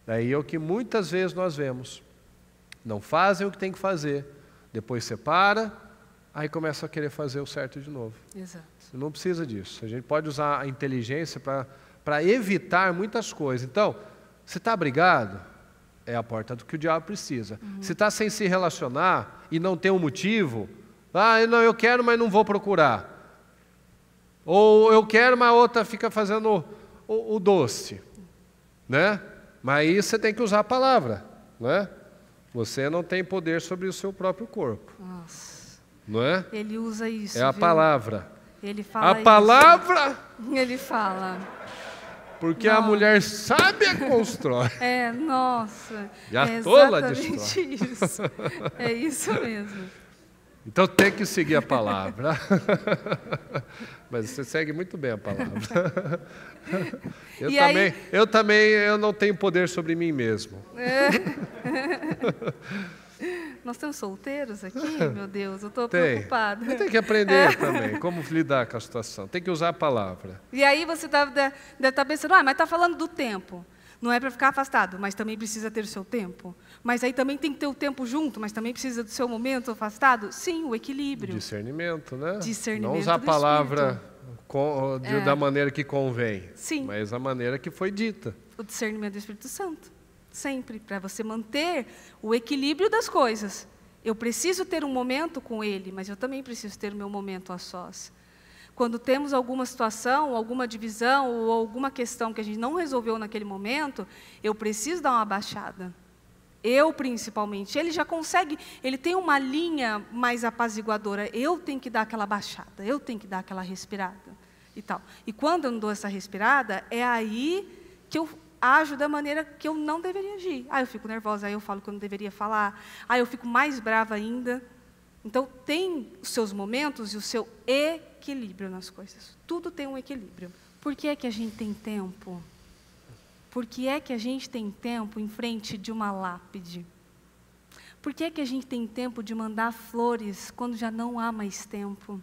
Daí é o que muitas vezes nós vemos, não fazem o que tem que fazer, depois separa, aí começa a querer fazer o certo de novo. Exato. Não precisa disso, a gente pode usar a inteligência para evitar muitas coisas. Então, se está brigado, é a porta do que o diabo precisa. Se está sem se relacionar e não tem um motivo, eu quero, mas não vou procurar. Ou eu quero, mas a outra fica fazendo o doce. Né? Mas aí você tem que usar a palavra. Né? Você não tem poder sobre o seu próprio corpo. Nossa. Não é? Ele usa isso. É a palavra. Ele fala a palavra. Isso. Ele fala. Porque a mulher sábia constrói. Nossa. E a tola destrói. Isso. É isso mesmo. Então tem que seguir a palavra. Mas você segue muito bem a palavra. Eu também não tenho poder sobre mim mesmo. Nós temos solteiros aqui, meu Deus, eu estou preocupada. Tem que aprender também como lidar com a situação. Tem que usar a palavra. E aí você deve estar pensando, mas está falando do tempo. Não é para ficar afastado, mas também precisa ter o seu tempo. Mas aí também tem que ter o tempo junto, mas também precisa do seu momento afastado. Sim, o equilíbrio. Discernimento, né? Discernimento. Não usar a palavra da maneira que convém, sim, mas da maneira que foi dita. O discernimento do Espírito Santo. Sempre, para você manter o equilíbrio das coisas. Eu preciso ter um momento com Ele, mas eu também preciso ter o meu momento a sós. Quando temos alguma situação, alguma divisão ou alguma questão que a gente não resolveu naquele momento, eu preciso dar uma baixada. Eu, principalmente. Ele já consegue, ele tem uma linha mais apaziguadora. Eu tenho que dar aquela baixada, eu tenho que dar aquela respirada e tal. E quando eu não dou essa respirada, é aí que eu ajo da maneira que eu não deveria agir. Eu fico nervosa, aí eu falo que eu não deveria falar, aí eu fico mais brava ainda. Então, tem os seus momentos e o seu equilíbrio nas coisas. Tudo tem um equilíbrio. Por que é que a gente tem tempo? Por que é que a gente tem tempo em frente de uma lápide? Por que é que a gente tem tempo de mandar flores quando já não há mais tempo?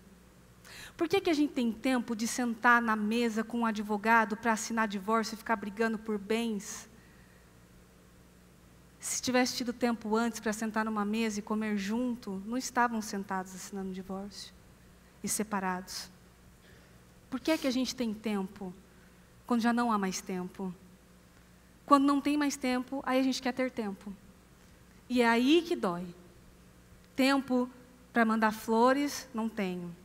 Por que que a gente tem tempo de sentar na mesa com um advogado para assinar divórcio e ficar brigando por bens? Se tivesse tido tempo antes para sentar numa mesa e comer junto, não estavam sentados assinando divórcio e separados. Por que é que a gente tem tempo quando já não há mais tempo? Quando não tem mais tempo, aí a gente quer ter tempo. E é aí que dói. Tempo para mandar flores, não tenho.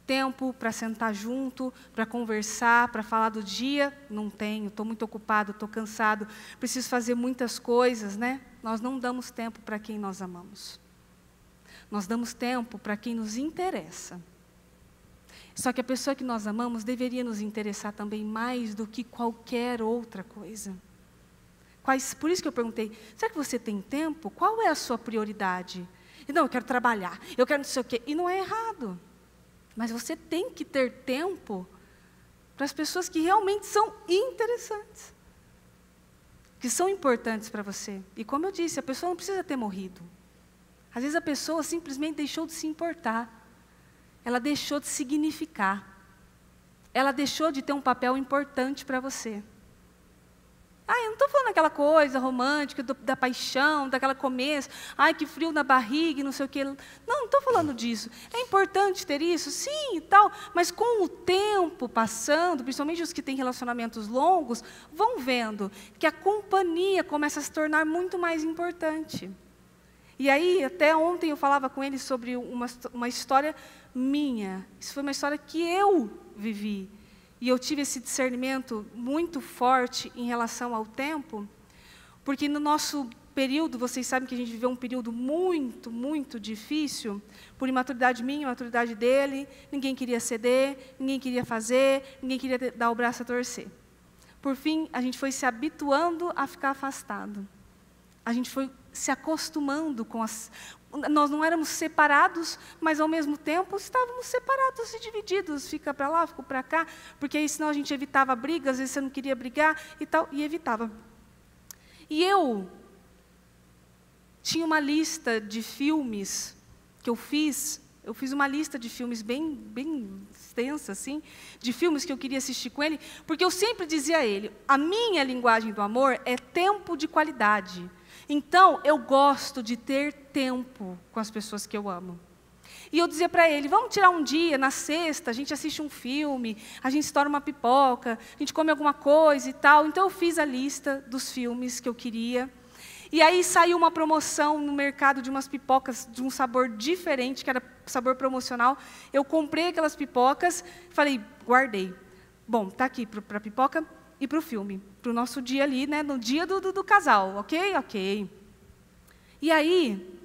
Tempo para sentar junto, para conversar, para falar do dia, não tenho. Estou muito ocupado, estou cansado, preciso fazer muitas coisas, né? Nós não damos tempo para quem nós amamos. Nós damos tempo para quem nos interessa. Só que a pessoa que nós amamos deveria nos interessar também mais do que qualquer outra coisa. Por isso que eu perguntei, será que você tem tempo? Qual é a sua prioridade? E não, eu quero trabalhar, eu quero não sei o quê. E não é errado. Mas você tem que ter tempo para as pessoas que realmente são interessantes, que são importantes para você. E como eu disse, a pessoa não precisa ter morrido. Às vezes a pessoa simplesmente deixou de se importar. Ela deixou de significar. Ela deixou de ter um papel importante para você. Eu não estou falando aquela coisa romântica, da paixão, daquela começo, que frio na barriga, não sei o quê. Não estou falando disso. É importante ter isso? Sim e tal, mas com o tempo passando, principalmente os que têm relacionamentos longos, vão vendo que a companhia começa a se tornar muito mais importante. E aí, até ontem eu falava com ele sobre uma história minha. Isso foi uma história que eu vivi. E eu tive esse discernimento muito forte em relação ao tempo, porque no nosso período, vocês sabem que a gente viveu um período muito, muito difícil, por imaturidade minha, imaturidade dele, ninguém queria ceder, ninguém queria fazer, ninguém queria dar o braço a torcer. Por fim, a gente foi se habituando a ficar afastado. A gente foi se acostumando com nós não éramos separados, mas ao mesmo tempo estávamos separados e divididos. Fica para lá, fica para cá, porque aí senão a gente evitava brigas, às vezes você não queria brigar e tal, e evitava. E eu tinha uma lista de filmes que eu fiz uma lista de filmes bem extensa, assim, de filmes que eu queria assistir com ele, porque eu sempre dizia a ele, a minha linguagem do amor é tempo de qualidade. Então, eu gosto de ter tempo com as pessoas que eu amo. E eu dizia para ele, vamos tirar um dia, na sexta, a gente assiste um filme, a gente estoura uma pipoca, a gente come alguma coisa e tal. Então, eu fiz a lista dos filmes que eu queria. E aí, saiu uma promoção no mercado de umas pipocas de um sabor diferente, que era sabor promocional. Eu comprei aquelas pipocas, falei, guardei. Bom, está aqui para a pipoca e para o filme, para o nosso dia ali, né, no dia do casal, ok? Ok. E aí,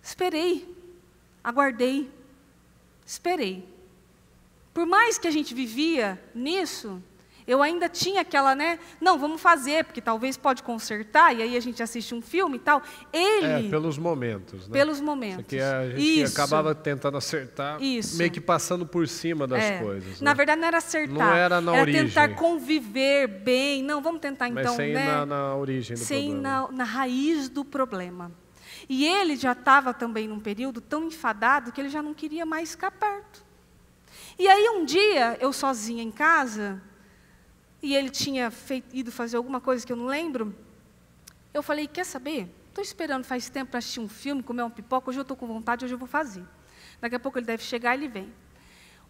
esperei, aguardei, esperei. Por mais que a gente vivia nisso, eu ainda tinha aquela, né, não, vamos fazer, porque talvez pode consertar, e aí a gente assiste um filme e tal. Ele... pelos momentos, né? Pelos momentos. Porque a gente acabava tentando acertar, meio que passando por cima das coisas. Né? Na verdade, não era acertar, não era na origem. Tentar conviver bem. Não, vamos tentar então, mas sem na origem do problema. Sem na raiz do problema. E ele já estava também num período tão enfadado que ele já não queria mais ficar perto. E aí um dia, eu sozinha em casa... e ele tinha ido fazer alguma coisa que eu não lembro, eu falei, quer saber? Estou esperando faz tempo para assistir um filme, comer uma pipoca, hoje eu estou com vontade, hoje eu vou fazer. Daqui a pouco ele deve chegar, ele vem.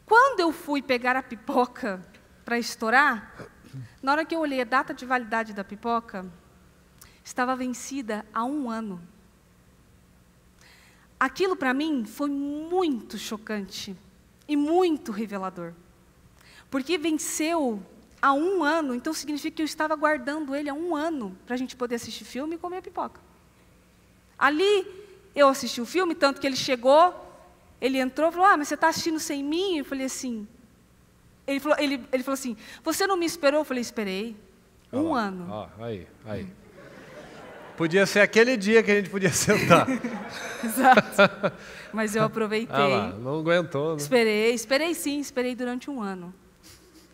Quando eu fui pegar a pipoca para estourar, na hora que eu olhei a data de validade da pipoca, estava vencida há 1 ano. Aquilo para mim foi muito chocante e muito revelador. Porque venceu há 1 ano, então significa que eu estava guardando ele há 1 ano para a gente poder assistir filme e comer pipoca. Ali, eu assisti o filme, tanto que ele chegou, ele entrou e falou, mas você está assistindo sem mim? Eu falei assim, ele falou assim, você não me esperou? Eu falei, esperei, 1 ano. Aí. Podia ser aquele dia que a gente podia sentar. Exato, mas eu aproveitei. Não aguentou, né? Esperei durante 1 ano.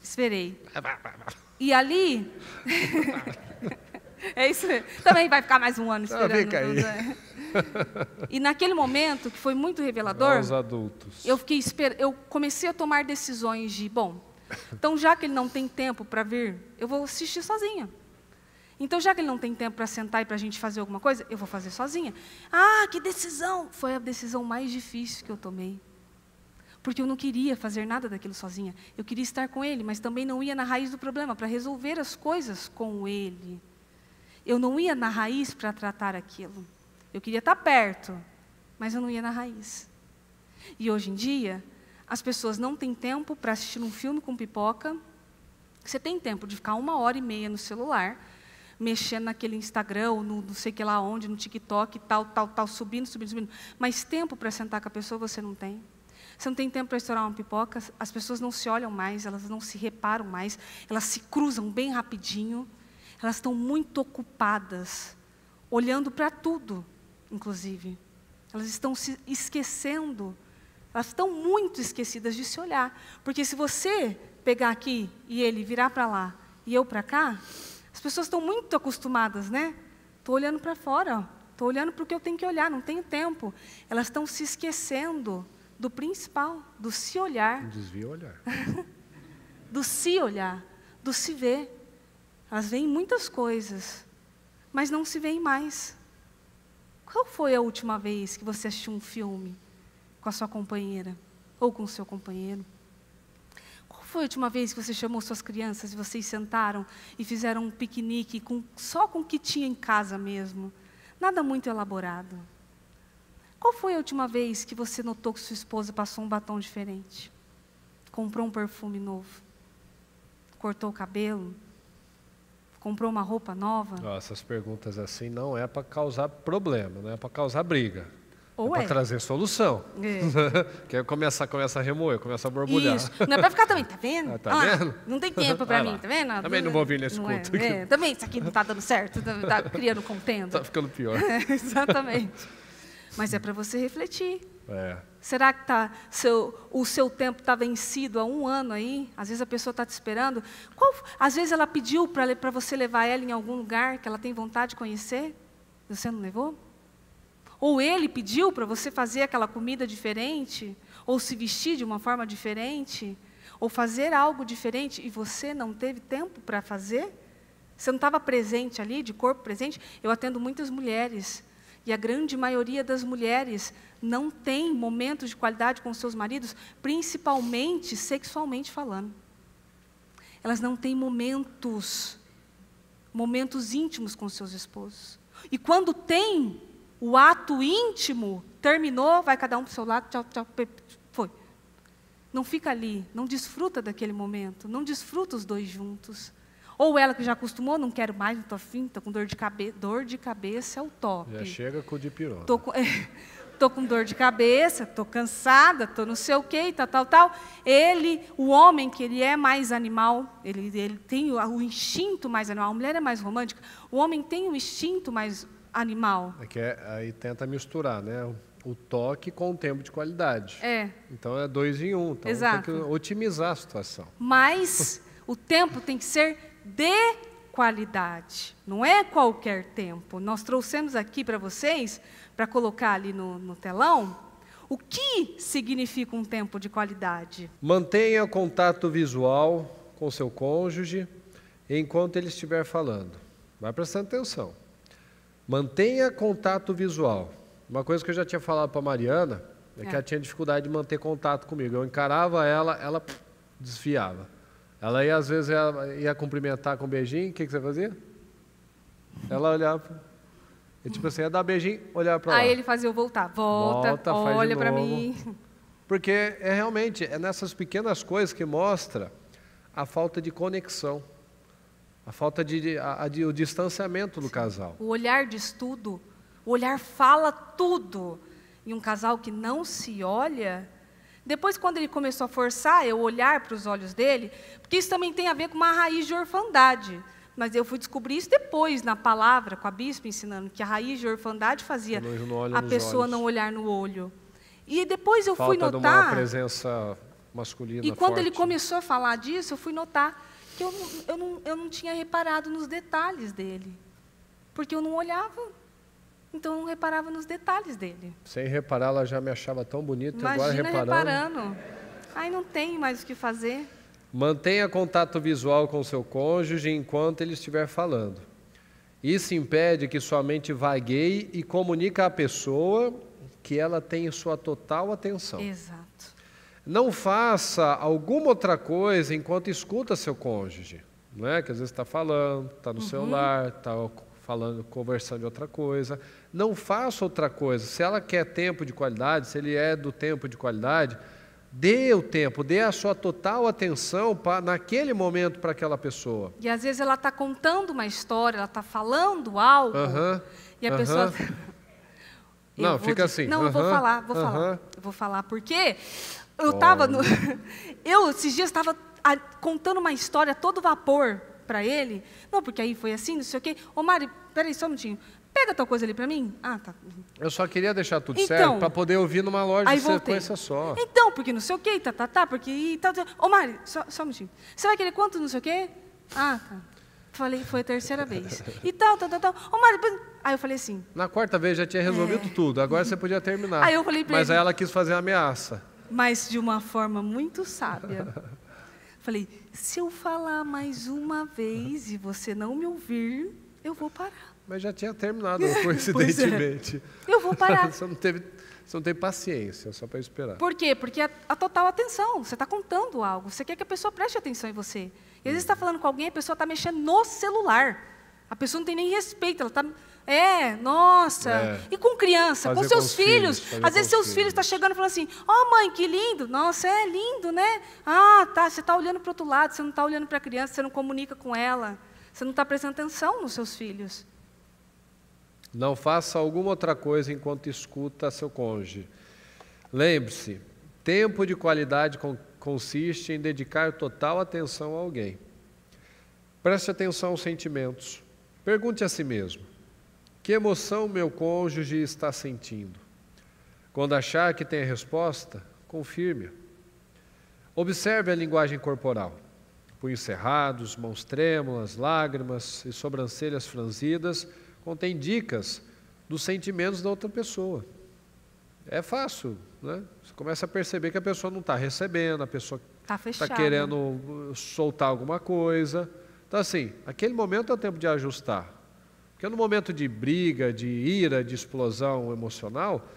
Esperei. E ali... é isso mesmo. Também vai ficar mais 1 ano esperando. Fica aí. E naquele momento, que foi muito revelador... Aos adultos. Eu comecei a tomar decisões de... Bom, então já que ele não tem tempo para vir, eu vou assistir sozinha. Então, já que ele não tem tempo para sentar e para a gente fazer alguma coisa, eu vou fazer sozinha. Que decisão! Foi a decisão mais difícil que eu tomei. Porque eu não queria fazer nada daquilo sozinha. Eu queria estar com ele, mas também não ia na raiz do problema, para resolver as coisas com ele. Eu não ia na raiz para tratar aquilo. Eu queria estar perto, mas eu não ia na raiz. E hoje em dia, as pessoas não têm tempo para assistir um filme com pipoca. Você tem tempo de ficar 1h30 no celular, mexendo naquele Instagram, ou no não sei que lá onde, no TikTok, tal, subindo. Mas tempo para sentar com a pessoa você não tem. Você não tem tempo para estourar uma pipoca, as pessoas não se olham mais, elas não se reparam mais, elas se cruzam bem rapidinho, elas estão muito ocupadas, olhando para tudo, inclusive. Elas estão se esquecendo, elas estão muito esquecidas de se olhar. Porque se você pegar aqui e ele virar para lá e eu para cá, as pessoas estão muito acostumadas, né? Estou olhando para fora, estou olhando para o que eu tenho que olhar, não tenho tempo. Elas estão se esquecendo do principal, do se olhar. Desvia o olhar. Do se olhar, do se ver. Elas veem muitas coisas, mas não se veem mais. Qual foi a última vez que você assistiu um filme com a sua companheira ou com o seu companheiro? Qual foi a última vez que você chamou suas crianças e vocês sentaram e fizeram um piquenique só com o que tinha em casa mesmo? Nada muito elaborado. Qual foi a última vez que você notou que sua esposa passou um batom diferente? Comprou um perfume novo? Cortou o cabelo? Comprou uma roupa nova? Essas perguntas assim não é para causar problema, não é para causar briga. Ou para trazer solução. Que começa a remoer, começa a borbulhar. Isso. Não é para ficar também, tá vendo? Tá vendo? Não tem tempo para mim, tá vendo? Também não vou vir nesse culto aqui. Também isso aqui não está dando certo, está criando contenda. Está ficando pior. Exatamente. Mas é para você refletir. É. Será que o seu tempo está vencido há 1 ano aí? Às vezes a pessoa está te esperando. Às vezes ela pediu para você levar ela em algum lugar que ela tem vontade de conhecer, e você não levou? Ou ele pediu para você fazer aquela comida diferente, ou se vestir de uma forma diferente, ou fazer algo diferente, e você não teve tempo para fazer? Você não estava presente ali, de corpo presente? Eu atendo muitas mulheres, e a grande maioria das mulheres não tem momentos de qualidade com seus maridos, principalmente sexualmente falando. Elas não têm momentos íntimos com seus esposos. E quando tem o ato íntimo, terminou, vai cada um para o seu lado, tchau, tchau, foi. Não fica ali, não desfruta daquele momento, não desfruta os dois juntos. Ou ela que já acostumou, não quero mais, não estou afim, estou com dor de cabeça. Dor de cabeça é o top. Já chega com o dipirona. Estou com dor de cabeça, estou cansada, estou não sei o quê, tal. Ele, o homem, que ele é mais animal, ele tem o instinto mais animal, a mulher é mais romântica, o homem tem o instinto mais animal. Aí tenta misturar, né? O toque com o tempo de qualidade. Então é 2 em 1. Então Exato. Tem que otimizar a situação. Mas o tempo tem que ser de qualidade, não é qualquer tempo. Nós trouxemos aqui para vocês, para colocar ali no telão, o que significa um tempo de qualidade. Mantenha contato visual com seu cônjuge enquanto ele estiver falando. Vai prestando atenção. Mantenha contato visual. Uma coisa que eu já tinha falado para a Mariana é que ela tinha dificuldade de manter contato comigo. Eu encarava ela desviava. Ela ia, às vezes, ia cumprimentar com um beijinho, o que você fazia? Ela olhava, tipo assim, ia dar beijinho, olhava para lá. Aí ele fazia eu voltar, volta olha para mim. Porque realmente é nessas pequenas coisas que mostra a falta de conexão, a falta o distanciamento do casal. O olhar diz tudo, o olhar fala tudo. E um casal que não se olha... Depois, quando ele começou a forçar eu olhar para os olhos dele, porque isso também tem a ver com uma raiz de orfandade. Mas eu fui descobrir isso depois, na palavra, com a bispa ensinando, que a raiz de orfandade fazia a pessoa não olhar no olho. E depois eu fui notar... Falta de uma presença masculina E quando forte. ele começou a falar disso, eu fui notar que eu não tinha reparado nos detalhes dele. Porque eu não olhava. Então, eu não reparava nos detalhes dele. Sem reparar, ela já me achava tão bonita. Imagina agora reparando. Aí não tem mais o que fazer. Mantenha contato visual com seu cônjuge enquanto ele estiver falando. Isso impede que sua mente vagueie e comunica à pessoa que ela tem sua total atenção. Exato. Não faça alguma outra coisa enquanto escuta seu cônjuge. Não é? Que às vezes está falando, está no celular, está conversando de outra coisa. Não faça outra coisa. Se ela quer tempo de qualidade, se ele é do tempo de qualidade, dê o tempo, dê a sua total atenção naquele momento para aquela pessoa. E às vezes ela está contando uma história, ela está falando algo, e a pessoa... Não, fica assim. Não, eu vou falar. Eu vou falar, porque eu estava... esses dias, estava contando uma história a todo vapor para ele. Não, porque aí foi assim, não sei o quê. Ô, Mari, peraí só um minutinho. Pega tal coisa ali para mim. Ah, tá. Eu só queria deixar tudo Então, certo para poder ouvir numa loja aí de sequência só. Então, porque não sei o quê, porque... Ô, Mari, só um minutinho. Você vai querer quanto não sei o quê? Ah, tá. Falei, foi a terceira vez. E tal. Ô, Mari, aí eu falei assim... Na quarta vez já tinha resolvido tudo, agora você podia terminar. Aí eu falei para ele... Mas aí ela quis fazer ameaça. Mas de uma forma muito sábia. Falei, se eu falar mais uma vez e você não me ouvir, eu vou parar. Mas já tinha terminado, coincidentemente. Eu vou parar. Você não teve paciência, só para esperar. Por quê? Porque a total atenção. Você está contando algo. Você quer que a pessoa preste atenção em você. E às vezes você está falando com alguém, a pessoa está mexendo no celular. A pessoa não tem nem respeito. Ela está... E com criança, com seus filhos. Às vezes seus filhos estão chegando e falando assim, mãe, que lindo. Nossa, é lindo, né? Ah, tá, você está olhando para o outro lado, você não está olhando para a criança, você não comunica com ela. Você não está prestando atenção nos seus filhos. Não faça alguma outra coisa enquanto escuta seu cônjuge. Lembre-se, tempo de qualidade consiste em dedicar total atenção a alguém. Preste atenção aos sentimentos. Pergunte a si mesmo, que emoção meu cônjuge está sentindo? Quando achar que tem a resposta, confirme-a. Observe a linguagem corporal. Punhos cerrados, mãos trêmulas, lágrimas e sobrancelhas franzidas contém dicas dos sentimentos da outra pessoa. É fácil, né? Você começa a perceber que a pessoa não está recebendo, a pessoa está querendo soltar alguma coisa. Então, assim, aquele momento é o tempo de ajustar. Porque no momento de briga, de ira, de explosão emocional,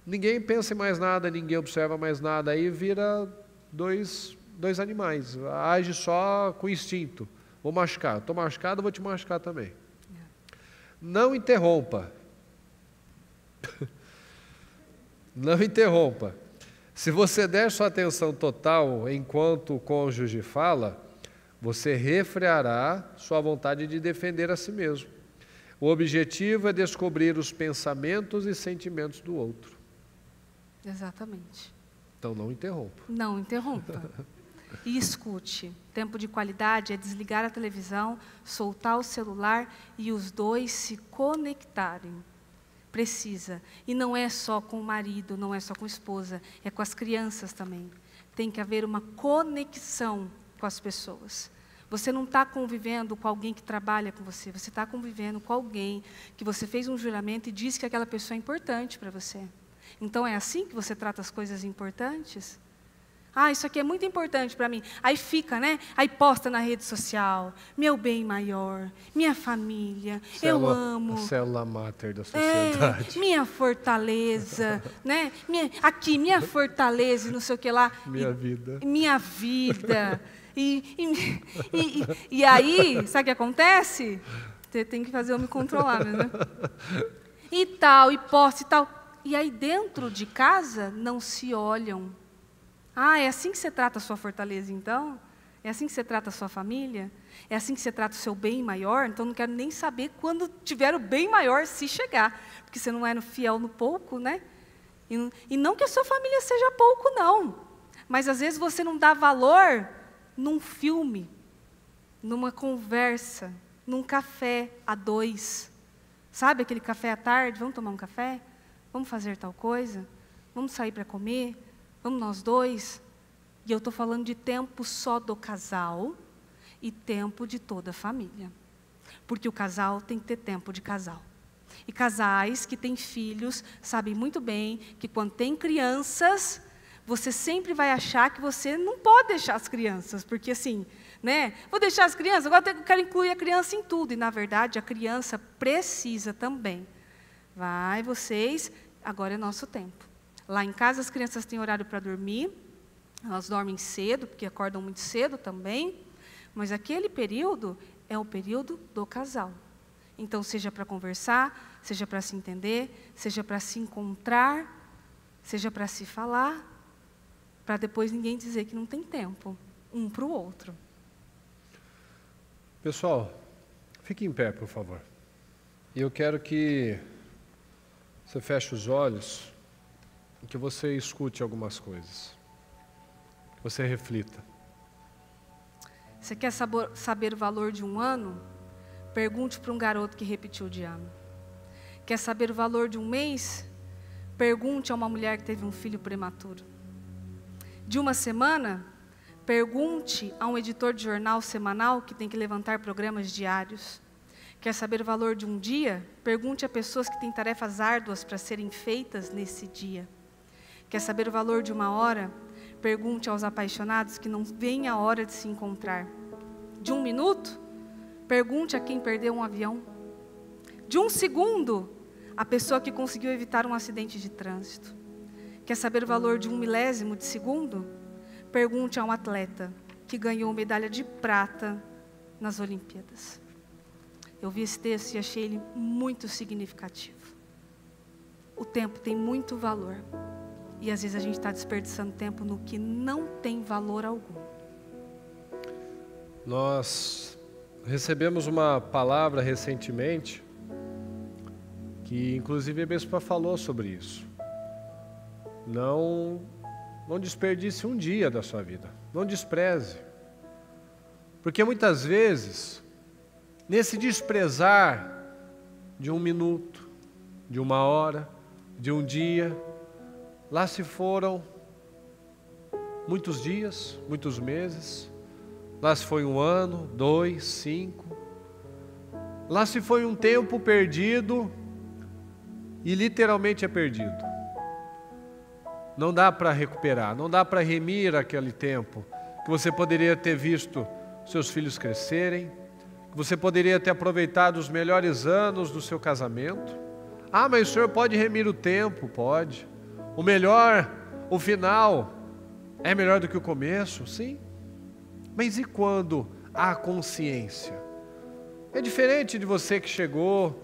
ninguém pensa em mais nada, ninguém observa mais nada, aí vira dois animais, age só com instinto. Vou machucar, estou machucado, vou te machucar também. Não interrompa. Não interrompa. Se você der sua atenção total enquanto o cônjuge fala, você refreará sua vontade de defender a si mesmo. O objetivo é descobrir os pensamentos e sentimentos do outro. Exatamente. Então não interrompa. Não interrompa. E escute. Tempo de qualidade é desligar a televisão, soltar o celular e os dois se conectarem. Precisa. E não é só com o marido, não é só com a esposa, é com as crianças também. Tem que haver uma conexão com as pessoas. Você não está convivendo com alguém que trabalha com você, você está convivendo com alguém que você fez um juramento e disse que aquela pessoa é importante para você. Então, é assim que você trata as coisas importantes? Ah, isso aqui é muito importante para mim. Aí fica, né? Aí posta na rede social, meu bem maior, minha família, eu amo. A célula máter da sociedade. Minha fortaleza, né? Minha fortaleza e não sei o que lá. Minha vida. Minha vida. E aí, sabe o que acontece? Você tem que fazer eu me controlar, né? E tal, e posta e tal. E aí dentro de casa não se olham. Ah, é assim que você trata a sua fortaleza, então? É assim que você trata a sua família? É assim que você trata o seu bem maior? Então não quero nem saber quando tiver o bem maior, se chegar. Porque você não é fiel no pouco, né? E não que a sua família seja pouco, não. Mas às vezes você não dá valor num filme, numa conversa, num café a dois. Sabe aquele café à tarde? Vamos tomar um café? Vamos fazer tal coisa? Vamos sair para comer? Vamos nós dois? E eu estou falando de tempo só do casal e tempo de toda a família. Porque o casal tem que ter tempo de casal. E casais que têm filhos sabem muito bem que quando tem crianças, você sempre vai achar que você não pode deixar as crianças, porque assim, né? Vou deixar as crianças, agora eu quero incluir a criança em tudo. E na verdade a criança precisa também. Vai vocês, agora é nosso tempo. Lá em casa as crianças têm horário para dormir, elas dormem cedo, porque acordam muito cedo também, mas aquele período é o período do casal. Então, seja para conversar, seja para se entender, seja para se encontrar, seja para se falar, para depois ninguém dizer que não tem tempo, um para o outro. Pessoal, fique em pé, por favor. E eu quero que você feche os olhos e que você escute algumas coisas. Que você reflita. Você quer saber o valor de um ano? Pergunte para um garoto que repetiu de ano. Quer saber o valor de um mês? Pergunte a uma mulher que teve um filho prematuro. De uma semana? Pergunte a um editor de jornal semanal que tem que levantar programas diários. Quer saber o valor de um dia? Pergunte a pessoas que têm tarefas árduas para serem feitas nesse dia. Quer saber o valor de uma hora? Pergunte aos apaixonados que não veem a hora de se encontrar. De um minuto? Pergunte a quem perdeu um avião. De um segundo? A pessoa que conseguiu evitar um acidente de trânsito. Quer saber o valor de 1/1000 de segundo? Pergunte a um atleta que ganhou medalha de prata nas Olimpíadas. Eu vi esse texto e achei ele muito significativo. O tempo tem muito valor. E às vezes a gente está desperdiçando tempo no que não tem valor algum. Nós recebemos uma palavra recentemente, que inclusive a Bispa falou sobre isso. Não desperdice um dia da sua vida. Não despreze. Porque muitas vezes, nesse desprezar de um minuto, de uma hora, de um dia, lá se foram muitos dias, muitos meses, lá se foi 1 ano, 2, 5, lá se foi um tempo perdido, e literalmente é perdido. Não dá para recuperar, não dá para remir aquele tempo, que você poderia ter visto seus filhos crescerem, que você poderia ter aproveitado os melhores anos do seu casamento. Ah, mas o senhor pode remir o tempo? Pode. O melhor, o final, é melhor do que o começo? Sim. Mas e quando há consciência? É diferente de você que chegou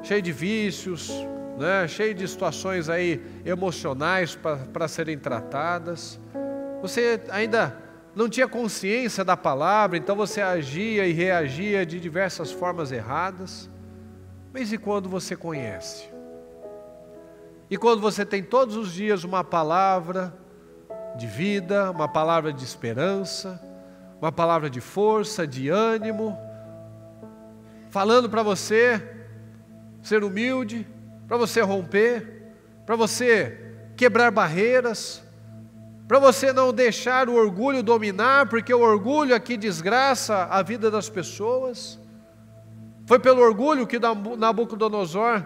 cheio de vícios, né? Cheio de situações aí emocionais para serem tratadas. Você ainda não tinha consciência da palavra, então você agia e reagia de diversas formas erradas. Mas e quando você conhece? E quando você tem todos os dias uma palavra de vida, uma palavra de esperança, uma palavra de força, de ânimo, falando para você ser humilde, para você romper, para você quebrar barreiras, para você não deixar o orgulho dominar, porque o orgulho aqui desgraça a vida das pessoas. Foi pelo orgulho que Nabucodonosor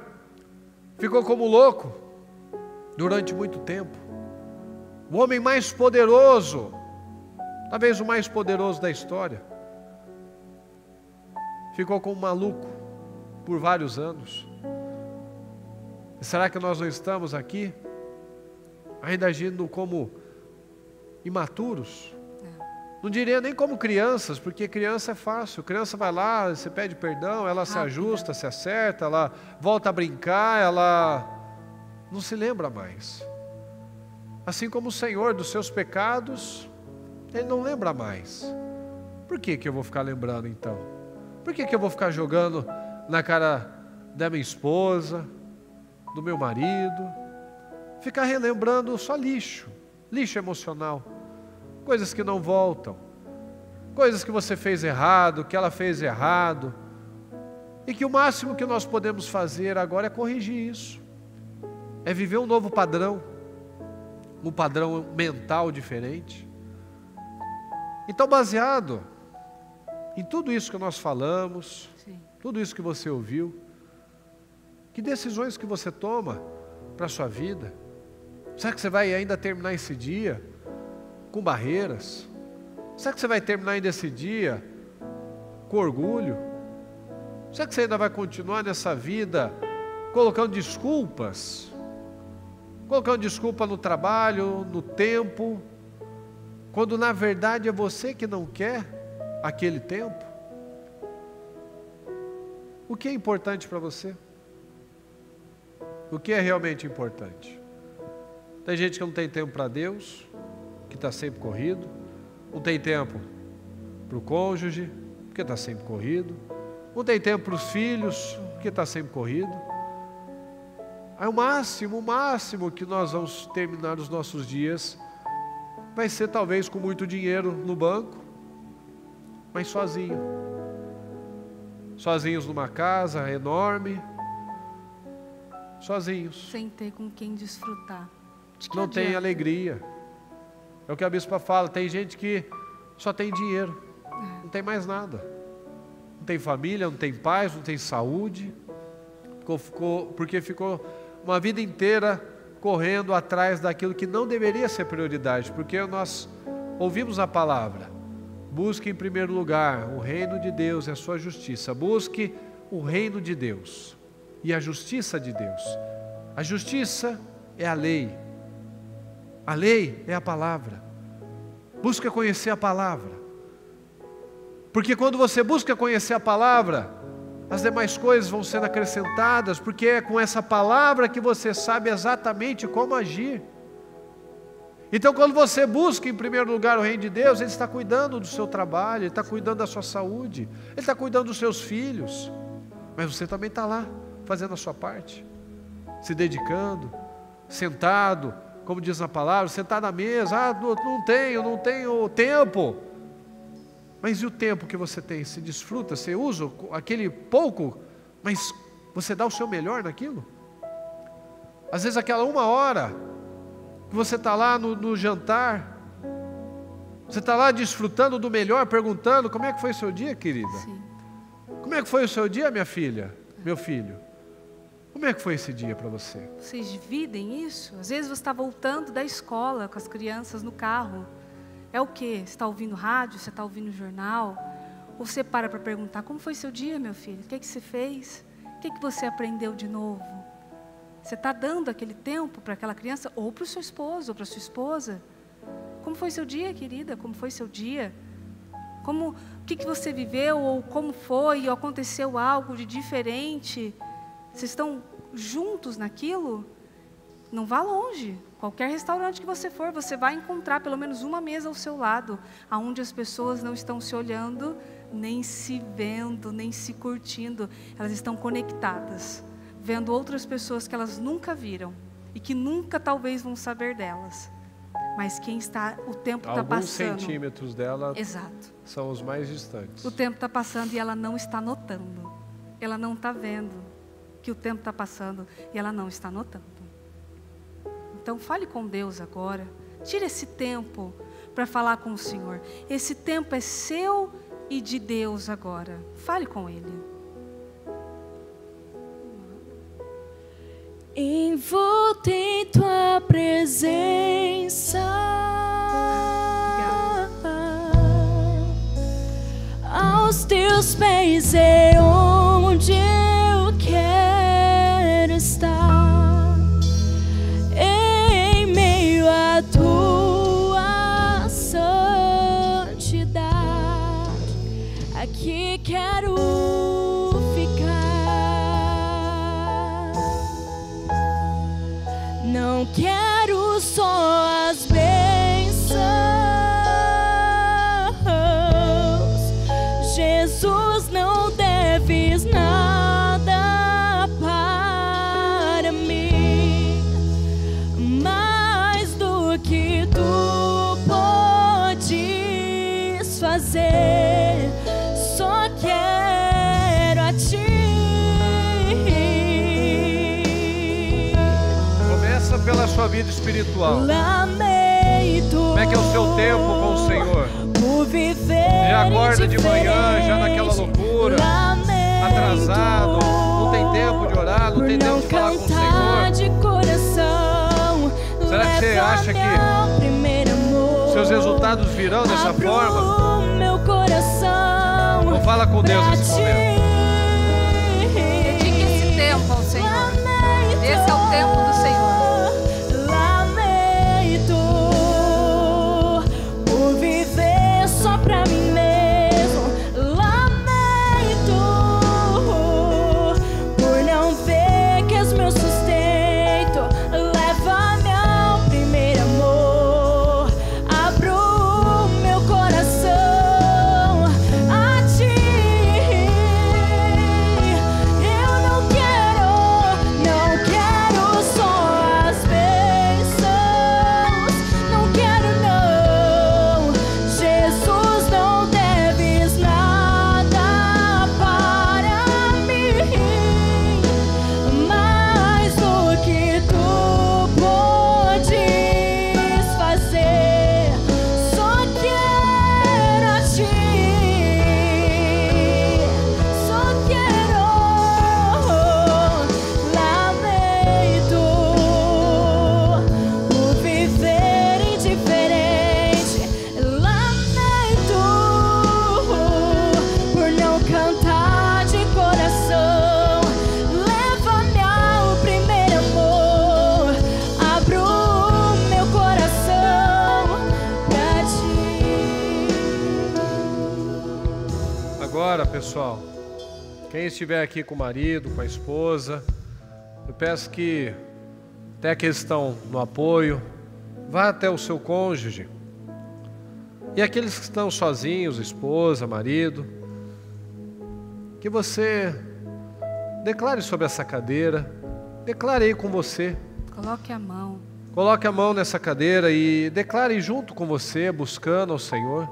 ficou como louco durante muito tempo. O homem mais poderoso, talvez o mais poderoso da história, ficou como maluco por vários anos. E será que nós não estamos aqui ainda agindo como imaturos? Não diria nem como crianças, porque criança é fácil. Criança vai lá, você pede perdão, ela se ajusta, se acerta, ela volta a brincar, ela não se lembra mais. Assim como o Senhor dos seus pecados, Ele não lembra mais. Por que eu vou ficar lembrando então? Por que eu vou ficar jogando na cara da minha esposa, do meu marido? Ficar relembrando só lixo, lixo emocional. Coisas que não voltam, coisas que você fez errado, que ela fez errado, e que o máximo que nós podemos fazer agora é corrigir isso, é viver um novo padrão, um padrão mental diferente. Então, baseado em tudo isso que nós falamos, sim, tudo isso que você ouviu, que decisões que você toma para a sua vida? Será que você vai ainda terminar esse dia com barreiras? Será que você vai terminar ainda esse dia com orgulho? Será que você ainda vai continuar nessa vida colocando desculpas? Colocando desculpa no trabalho, no tempo, quando na verdade é você que não quer aquele tempo? O que é importante para você? O que é realmente importante? Tem gente que não tem tempo para Deus, que está sempre corrido, não tem tempo para o cônjuge, porque está sempre corrido, não tem tempo para os filhos, porque está sempre corrido. Aí o máximo que nós vamos terminar os nossos dias vai ser talvez com muito dinheiro no banco, mas sozinhos numa casa enorme, sozinhos. Sem ter com quem desfrutar. Não tem alegria. É o que a bispa fala, tem gente que só tem dinheiro, não tem mais nada. Não tem família, não tem paz, não tem saúde, porque ficou uma vida inteira correndo atrás daquilo que não deveria ser prioridade, porque nós ouvimos a palavra: busque em primeiro lugar o reino de Deus e a sua justiça. Busque o reino de Deus e a justiça de Deus. A justiça é a lei é a palavra. Busca conhecer a palavra, porque quando você busca conhecer a palavra, as demais coisas vão sendo acrescentadas, porque é com essa palavra que você sabe exatamente como agir. Então, quando você busca em primeiro lugar o reino de Deus, Ele está cuidando do seu trabalho, Ele está cuidando da sua saúde, Ele está cuidando dos seus filhos, mas você também está lá, fazendo a sua parte, se dedicando, sentado, como diz na palavra, sentar na mesa. Não tenho tempo. Mas e o tempo que você tem? Você desfruta, você usa aquele pouco, mas você dá o seu melhor naquilo? Às vezes aquela 1 hora que você está lá no jantar, você está lá desfrutando do melhor, perguntando: como é que foi o seu dia, querida? Sim. Como é que foi o seu dia, minha filha, meu filho? Como é que foi esse dia para você? Vocês dividem isso? Às vezes você está voltando da escola com as crianças no carro. É o quê? Você está ouvindo rádio? Você está ouvindo jornal? Ou você para perguntar: como foi seu dia, meu filho? O que você fez? O que você aprendeu de novo? Você está dando aquele tempo para aquela criança, ou para o seu esposo, ou para a sua esposa? Como foi seu dia, querida? Como foi seu dia? O que você viveu, ou como foi, ou aconteceu algo de diferente? Vocês estão juntos naquilo? Não vá longe. Qualquer restaurante que você for, você vai encontrar pelo menos uma mesa ao seu lado, onde as pessoas não estão se olhando, nem se vendo, nem se curtindo. Elas estão conectadas, vendo outras pessoas que elas nunca viram e que nunca talvez vão saber delas. Mas o tempo está passando. Alguns centímetros dela. Exato. São os mais distantes. O tempo está passando e ela não está notando. Ela não está vendo que o tempo está passando e ela não está notando. Então fale com Deus agora. Tire esse tempo para falar com o Senhor. Esse tempo é seu e de Deus agora. Fale com Ele. Envolto em tua presença, aos teus pés é onde eu quero estar, em meio à tua santidade, aqui quero ficar. Não quero só as bênçãos, Jesus, não deves nada para mim, mais do que tu podes fazer, só quero a ti. Pela sua vida espiritual. Lamento. Como é que é o seu tempo com o Senhor? Você já acorda de manhã, já naquela loucura, atrasado, não tem tempo de orar, não tem tempo de falar com o Senhor. Será que você acha que seus resultados virão dessa forma? Então fala com Deus nesse momento. Dedique esse tempo ao Senhor. Esse é o tempo do Senhor. Pra mim mesmo, lamento por não ver que és meu sustento. Leva-me ao primeiro amor, abro meu coração a ti. Eu não quero só agora, pessoal, quem estiver aqui com o marido, com a esposa, eu peço que, até que eles estão no apoio, vá até o seu cônjuge. E aqueles que estão sozinhos, esposa, marido, que você declare sobre essa cadeira, declare aí com você. Coloque a mão. Coloque a mão nessa cadeira e declare junto com você, buscando ao Senhor.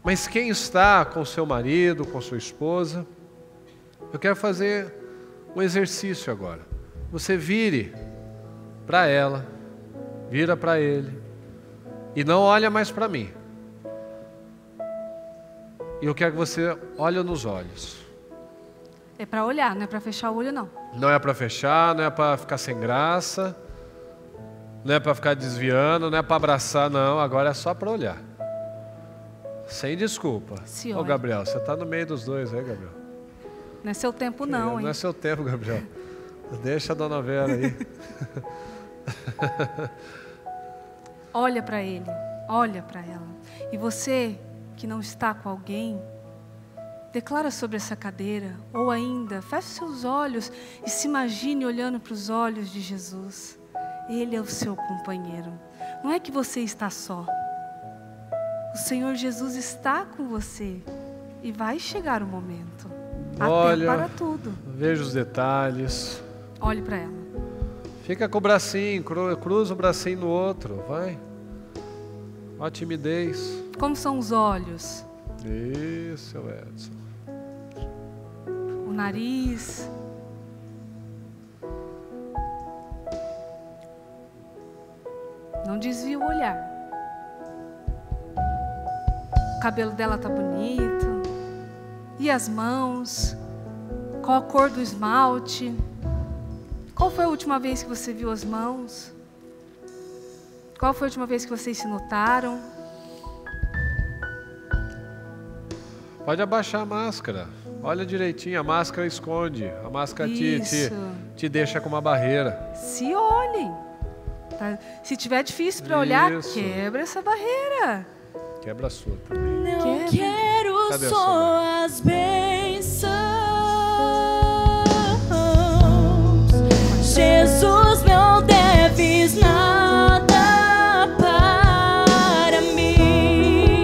Mas quem está com seu marido, com sua esposa, eu quero fazer um exercício agora. Você vire para ela, vira para ele e não olha mais para mim. E eu quero que você olhe nos olhos. É para olhar, não é para fechar o olho, não. Não é para fechar, não é para ficar sem graça, não é para ficar desviando, não é para abraçar, não. Agora é só para olhar. Sem desculpa. Ô Gabriel, você está no meio dos dois, aí, Gabriel? Não é seu tempo, não, hein? Não é seu tempo, Gabriel. Deixa a dona Vera aí. Olha para ele, olha para ela. E você que não está com alguém, declara sobre essa cadeira, ou ainda, feche seus olhos e se imagine olhando para os olhos de Jesus. Ele é o seu companheiro. Não é que você está só. O Senhor Jesus está com você e vai chegar o momento. Olha, até para tudo. Veja os detalhes. Olhe para ela. Fica com o bracinho, cruza o bracinho no outro, vai. Ó a timidez. Como são os olhos? Isso, Edson. O nariz. Não desvia o olhar. O cabelo dela tá bonito. E as mãos? Qual a cor do esmalte? Qual foi a última vez que você viu as mãos? Qual foi a última vez que vocês se notaram? Pode abaixar a máscara. Olha direitinho, a máscara esconde. A máscara te deixa com uma barreira. Se olhem. Tá? Se tiver difícil para olhar, quebra essa barreira. Quebra a sua também. Não quero só as bênçãos. Jesus, não deves nada para mim,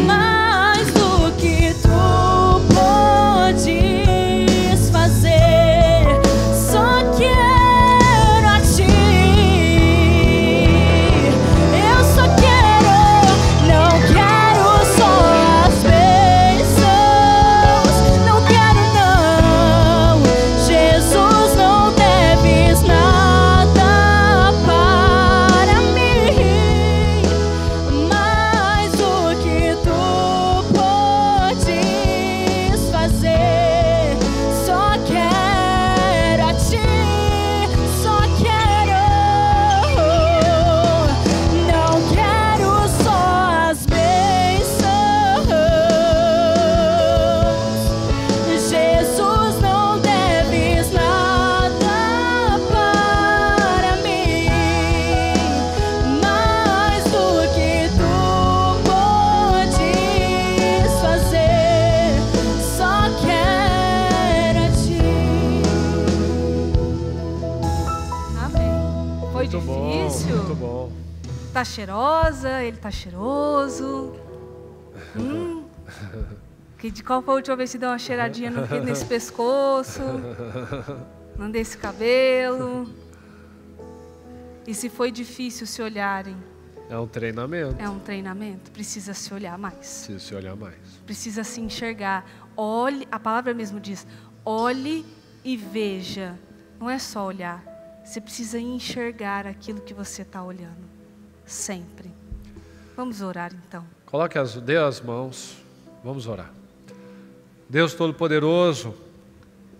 mais do que tu podes fazer. Só quero a ti. Eu só quero, não quero só as bênçãos. Não quero não. Jesus, não deves nada para mim, mais do que tu podes fazer. Só quero a ti, só quero. Não quero só as bênçãos. Jesus, não deves nada para mim, mais do que tu podes fazer. Só quero a ti. Amém. Foi Muito difícil? bom, muito bom. Tá cheirosa, ele tá cheiroso. Qual foi a última vez que deu uma cheiradinha nesse pescoço? Nesse cabelo? E se foi difícil se olharem? É um treinamento. É um treinamento, precisa se olhar mais. Precisa se olhar mais. Precisa se enxergar. Olhe, a palavra mesmo diz, olhe e veja. Não é só olhar. Você precisa enxergar aquilo que você está olhando. Sempre. Vamos orar então. Dê as mãos. Vamos orar. Deus Todo-Poderoso,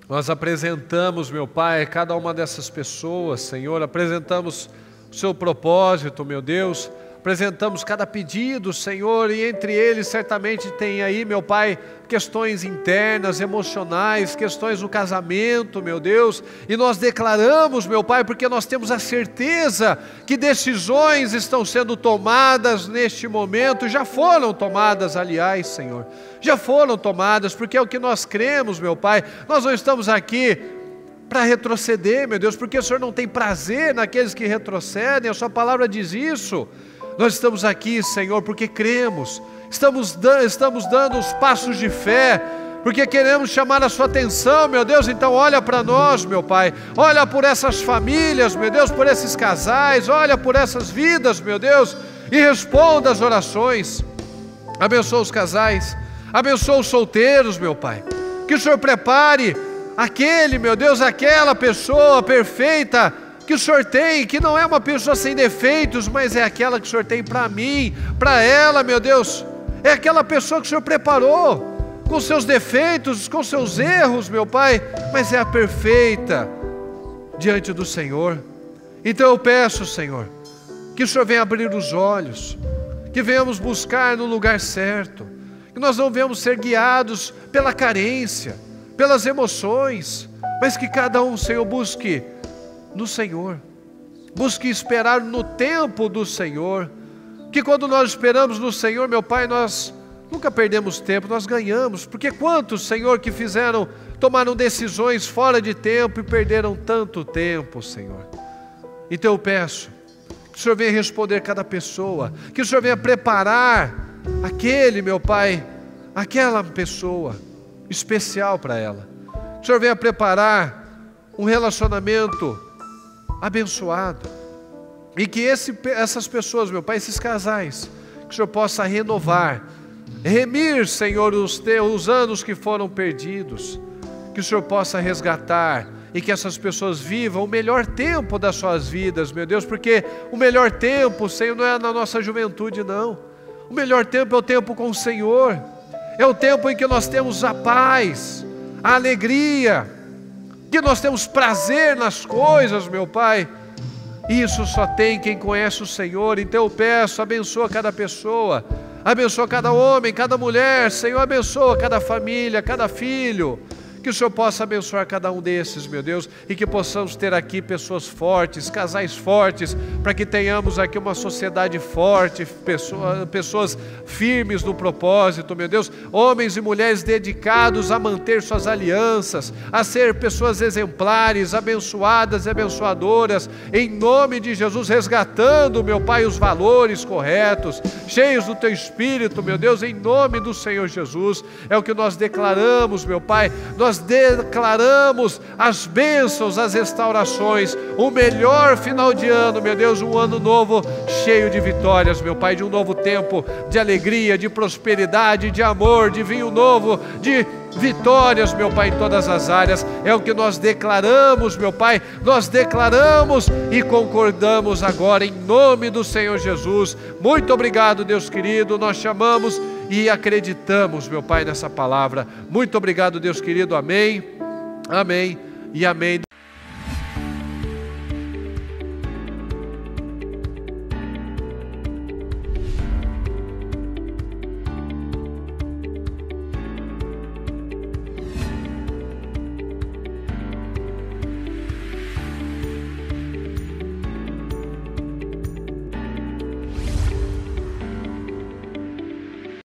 nós apresentamos, meu Pai, cada uma dessas pessoas, Senhor, apresentamos o seu propósito, meu Deus, apresentamos cada pedido, Senhor, e entre eles certamente tem aí, meu Pai, questões internas, emocionais, questões no casamento, meu Deus, e nós declaramos, meu Pai, porque nós temos a certeza que decisões estão sendo tomadas neste momento, já foram tomadas, aliás, Senhor, já foram tomadas, porque é o que nós cremos, meu Pai. Nós não estamos aqui para retroceder, meu Deus, porque o Senhor não tem prazer naqueles que retrocedem, a sua palavra diz isso. Nós estamos aqui, Senhor, porque cremos, estamos dando os passos de fé, porque queremos chamar a sua atenção, meu Deus. Então olha para nós, meu Pai, olha por essas famílias, meu Deus, por esses casais, olha por essas vidas, meu Deus, e responda as orações. Abençoa os casais, abençoa os solteiros, meu Pai, que o Senhor prepare aquele, meu Deus, aquela pessoa perfeita que o Senhor tem, que não é uma pessoa sem defeitos, mas é aquela que o Senhor tem para mim, para ela, meu Deus, é aquela pessoa que o Senhor preparou, com seus defeitos, com seus erros, meu Pai, mas é a perfeita diante do Senhor. Então eu peço, Senhor, que o Senhor venha abrir os olhos, que venhamos buscar no lugar certo, que nós não venhamos ser guiados pela carência, pelas emoções, mas que cada um, Senhor, busque no Senhor, busque esperar no tempo do Senhor, que quando nós esperamos no Senhor, meu Pai, nós nunca perdemos tempo, nós ganhamos, porque quantos, Senhor, que tomaram decisões fora de tempo e perderam tanto tempo, Senhor. Então eu peço que o Senhor venha responder cada pessoa, que o Senhor venha preparar aquele, meu Pai, aquela pessoa especial para ela, que o Senhor venha preparar um relacionamento abençoado, e que essas pessoas, meu Pai, esses casais, que o Senhor possa renovar, remir, Senhor, os anos que foram perdidos, que o Senhor possa resgatar, e que essas pessoas vivam o melhor tempo das suas vidas, meu Deus, porque o melhor tempo, Senhor, não é na nossa juventude, não. O melhor tempo é o tempo com o Senhor, é o tempo em que nós temos a paz, a alegria, que nós temos prazer nas coisas, meu Pai. Isso só tem quem conhece o Senhor. Então eu peço, abençoa cada pessoa, abençoa cada homem, cada mulher, Senhor, abençoa cada família, cada filho, que o Senhor possa abençoar cada um desses, meu Deus, e que possamos ter aqui pessoas fortes, casais fortes, para que tenhamos aqui uma sociedade forte, pessoas firmes no propósito, meu Deus, homens e mulheres dedicados a manter suas alianças, a ser pessoas exemplares, abençoadas e abençoadoras, em nome de Jesus, resgatando, meu Pai, os valores corretos, cheios do Teu Espírito, meu Deus, em nome do Senhor Jesus. É o que nós declaramos, meu Pai, nós declaramos as bênçãos, as restaurações, o melhor final de ano, meu Deus, um ano novo cheio de vitórias, meu Pai, de um novo tempo de alegria, de prosperidade, de amor, de vinho novo, de vitórias, meu Pai, em todas as áreas. É o que nós declaramos, meu Pai, nós declaramos e concordamos agora em nome do Senhor Jesus. Muito obrigado, Deus querido, nós chamamos e acreditamos, meu Pai, nessa palavra. Muito obrigado, Deus querido, amém, amém e amém.